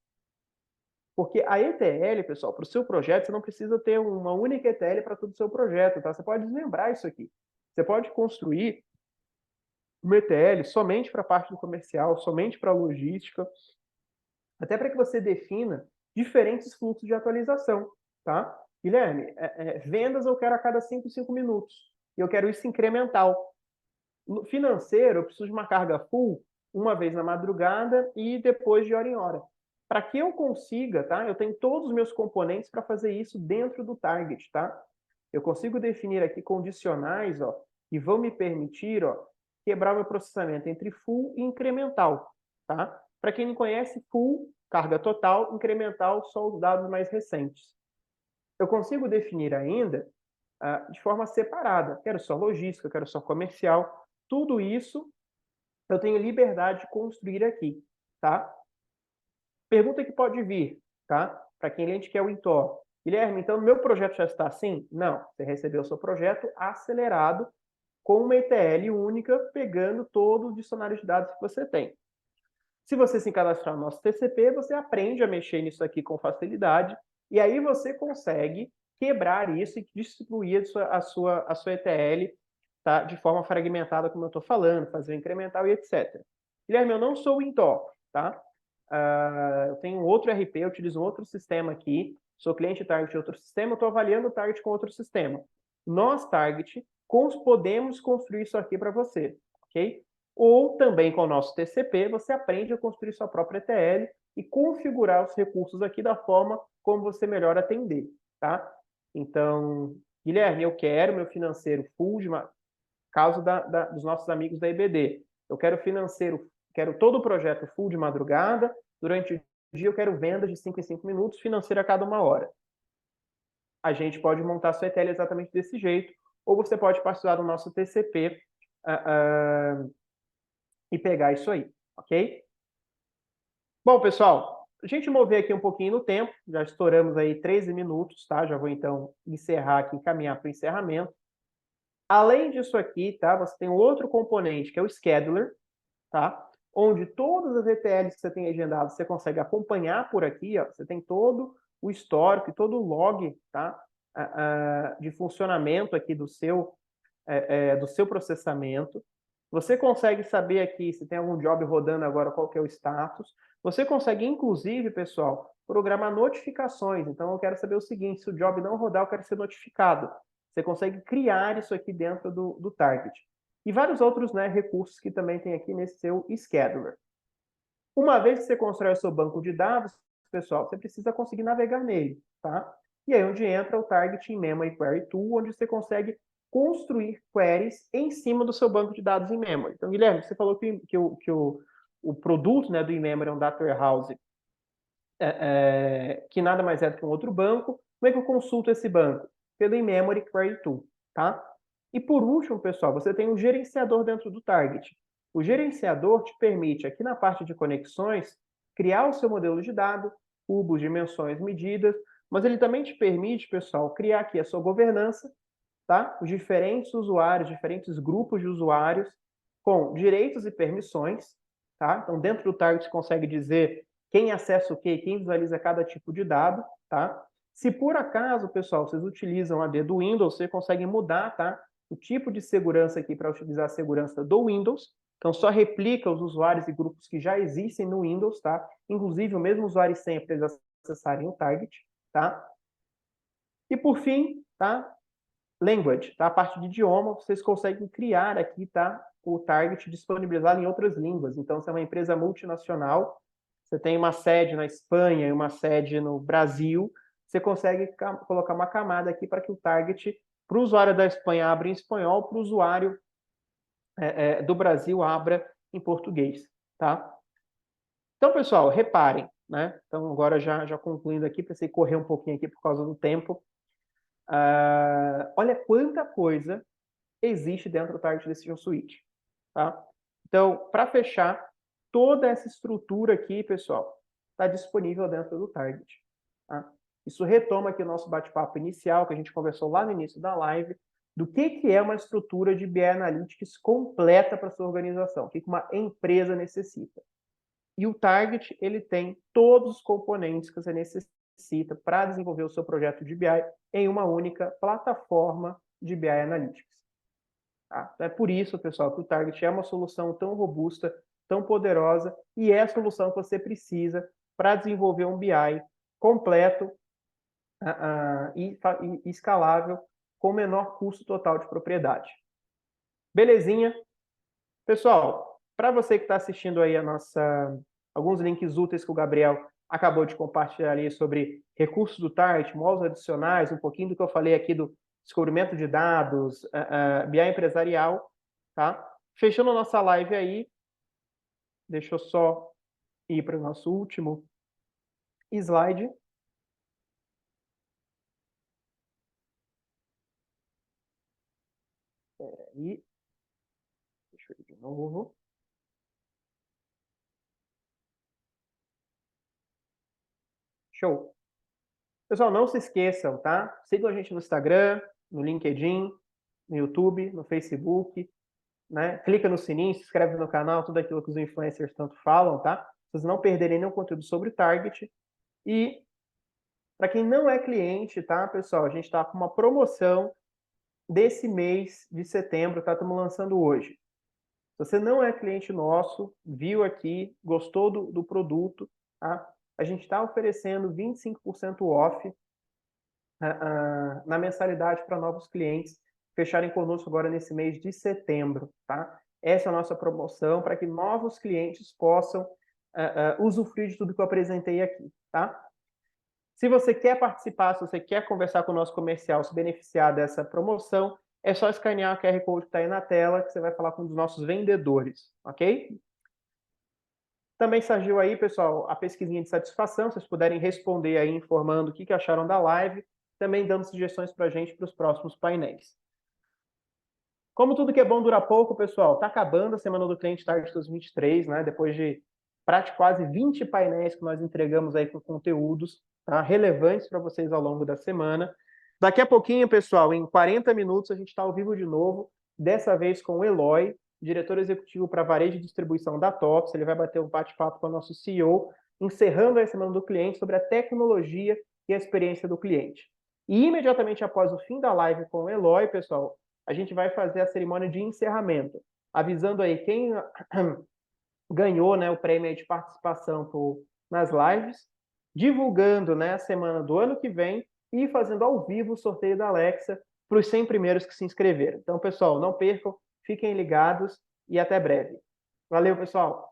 Porque a ETL, pessoal, para o seu projeto, você não precisa ter uma única ETL para todo o seu projeto, tá? Você pode desmembrar isso aqui. Você pode construir uma ETL somente para a parte do comercial, somente para a logística, até para que você defina diferentes fluxos de atualização, tá? Guilherme, vendas eu quero a cada 5 minutos, e eu quero isso incremental. No financeiro, eu preciso de uma carga full uma vez na madrugada e depois de hora em hora. Para que eu consiga, tá? Eu tenho todos os meus componentes para fazer isso dentro do target, tá? Eu consigo definir aqui condicionais, ó, que vão me permitir, ó, quebrar o meu processamento entre full e incremental, tá? Para quem não conhece, full, carga total, incremental, só os dados mais recentes. Eu consigo definir ainda de forma separada. Quero só logística, quero só comercial. Tudo isso eu tenho liberdade de construir aqui, tá? Pergunta que pode vir, tá? Para quem a gente quer o Intor. Guilherme, então meu projeto já está assim? Não. Você recebeu o seu projeto acelerado com uma ETL única, pegando todo o dicionário de dados que você tem. Se você se cadastrar no nosso TCP, você aprende a mexer nisso aqui com facilidade, e aí você consegue quebrar isso e distribuir a sua ETL, tá, de forma fragmentada, como eu estou falando, fazer o incremental e etc. Guilherme, eu não sou o Intor, tá? Eu tenho outro RP, eu utilizo um outro sistema aqui, sou cliente target de outro sistema, eu estou avaliando o target com outro sistema. Nós, target, podemos construir isso aqui para você, ok? Ou também com o nosso TCP, você aprende a construir sua própria ETL e configurar os recursos aqui da forma como você melhor atender, tá? Então, Guilherme, eu quero meu financeiro full, caso dos nossos amigos da IBD. Eu quero financeiro, quero todo o projeto full de madrugada, durante o dia eu quero vendas de 5 em 5 minutos, financeiro a cada 1 hora. A gente pode montar sua ETL exatamente desse jeito, ou você pode participar do nosso TCP e pegar isso aí, ok? Bom, pessoal, a gente mover aqui um pouquinho no tempo, já estouramos aí 13 minutos, tá? Já vou então encerrar aqui, caminhar para o encerramento. Além disso aqui, tá? Você tem outro componente, que é o Scheduler, tá? Onde todas as ETLs que você tem agendado, você consegue acompanhar por aqui, ó. Você tem todo o histórico e todo o log, tá? De funcionamento aqui do seu processamento. Você consegue saber aqui se tem algum job rodando agora, qual que é o status. Você consegue, inclusive, pessoal, programar notificações. Então, eu quero saber o seguinte, se o job não rodar, eu quero ser notificado. Você consegue criar isso aqui dentro do target. E vários outros, né, recursos que também tem aqui nesse seu scheduler. Uma vez que você constrói o seu banco de dados, pessoal, você precisa conseguir navegar nele, tá? E aí onde entra o Target In-Memory Query Tool, onde você consegue construir queries em cima do seu banco de dados em memory. Então, Guilherme, você falou que o produto, né, do in-memory é um data warehouse que nada mais é do que um outro banco. Como é que eu consulto esse banco? Pelo in-memory Query Tool, tá? E por último, pessoal, você tem um gerenciador dentro do Target. O gerenciador te permite, aqui na parte de conexões, criar o seu modelo de dado, cubos, dimensões, medidas, mas ele também te permite, pessoal, criar aqui a sua governança, tá? Os diferentes usuários, diferentes grupos de usuários com direitos e permissões, tá? Então, dentro do Target, você consegue dizer quem acessa o quê, quem visualiza cada tipo de dado, tá? Se por acaso, pessoal, vocês utilizam a AD do Windows, você consegue mudar, tá? O tipo de segurança aqui para utilizar a segurança do Windows. Então, só replica os usuários e grupos que já existem no Windows, tá? Inclusive, o mesmo usuário e senha para eles acessarem o Target, tá? E, por fim, tá? Language, tá? A parte de idioma, vocês conseguem criar aqui, tá? O Target disponibilizado em outras línguas. Então, se é uma empresa multinacional, você tem uma sede na Espanha e uma sede no Brasil, você consegue colocar uma camada aqui para que o Target, para o usuário da Espanha, abra em espanhol, para o usuário do Brasil, abra em português, tá? Então, pessoal, reparem, né? Então, agora já concluindo aqui, precisei correr um pouquinho aqui por causa do tempo. Olha quanta coisa existe dentro do Target Decision Suite, tá? Então, para fechar, toda essa estrutura aqui, pessoal, está disponível dentro do Target, tá? Isso retoma aqui o nosso bate-papo inicial, que a gente conversou lá no início da live, do que é uma estrutura de BI Analytics completa para sua organização, o que uma empresa necessita. E o Target, ele tem todos os componentes que você necessita para desenvolver o seu projeto de BI em uma única plataforma de BI Analytics. Tá? Então é por isso, pessoal, que o Target é uma solução tão robusta, tão poderosa, e é a solução que você precisa para desenvolver um BI completo e escalável com menor custo total de propriedade. Belezinha? Pessoal, para você que está assistindo aí alguns links úteis que o Gabriel acabou de compartilhar ali sobre recursos do Target, módulos adicionais, um pouquinho do que eu falei aqui do descobrimento de dados, BI empresarial, tá? Fechando a nossa live aí, deixa eu só ir para o nosso último slide. E deixa eu ir de novo. Show. Pessoal, não se esqueçam, tá? Sigam a gente no Instagram, no LinkedIn, no YouTube, no Facebook, né? Clica no sininho, se inscreve no canal, tudo aquilo que os influencers tanto falam, tá? Pra vocês não perderem nenhum conteúdo sobre o Target. E para quem não é cliente, tá, pessoal? A gente está com uma promoção desse mês de setembro, tá? Estamos lançando hoje. Se você não é cliente nosso, viu aqui, gostou do produto, tá? A gente está oferecendo 25% off na mensalidade para novos clientes fecharem conosco agora nesse mês de setembro, tá? Essa é a nossa promoção para que novos clientes possam usufruir de tudo que eu apresentei aqui, tá? Se você quer participar, se você quer conversar com o nosso comercial, se beneficiar dessa promoção, é só escanear o QR Code que está aí na tela, que você vai falar com um dos nossos vendedores, ok? Também surgiu aí, pessoal, a pesquisinha de satisfação, se vocês puderem responder aí informando o que acharam da live, também dando sugestões para a gente para os próximos painéis. Como tudo que é bom dura pouco, pessoal, está acabando a Semana do Cliente Target 2023, né? Depois de quase 20 painéis que nós entregamos aí com conteúdos, tá? Relevantes para vocês ao longo da semana. Daqui a pouquinho, pessoal, em 40 minutos, a gente está ao vivo de novo, dessa vez com o Eloy, diretor executivo para varejo e distribuição da TOTVS. Ele vai bater um bate-papo com o nosso CEO, encerrando a Semana do Cliente sobre a tecnologia e a experiência do cliente. E imediatamente após o fim da live com o Eloy, pessoal, a gente vai fazer a cerimônia de encerramento, avisando aí quem ganhou, né, o prêmio de participação nas lives, divulgando, né, a semana do ano que vem e fazendo ao vivo o sorteio da Alexa para os 100 primeiros que se inscreveram. Então, pessoal, não percam, fiquem ligados e até breve. Valeu, pessoal!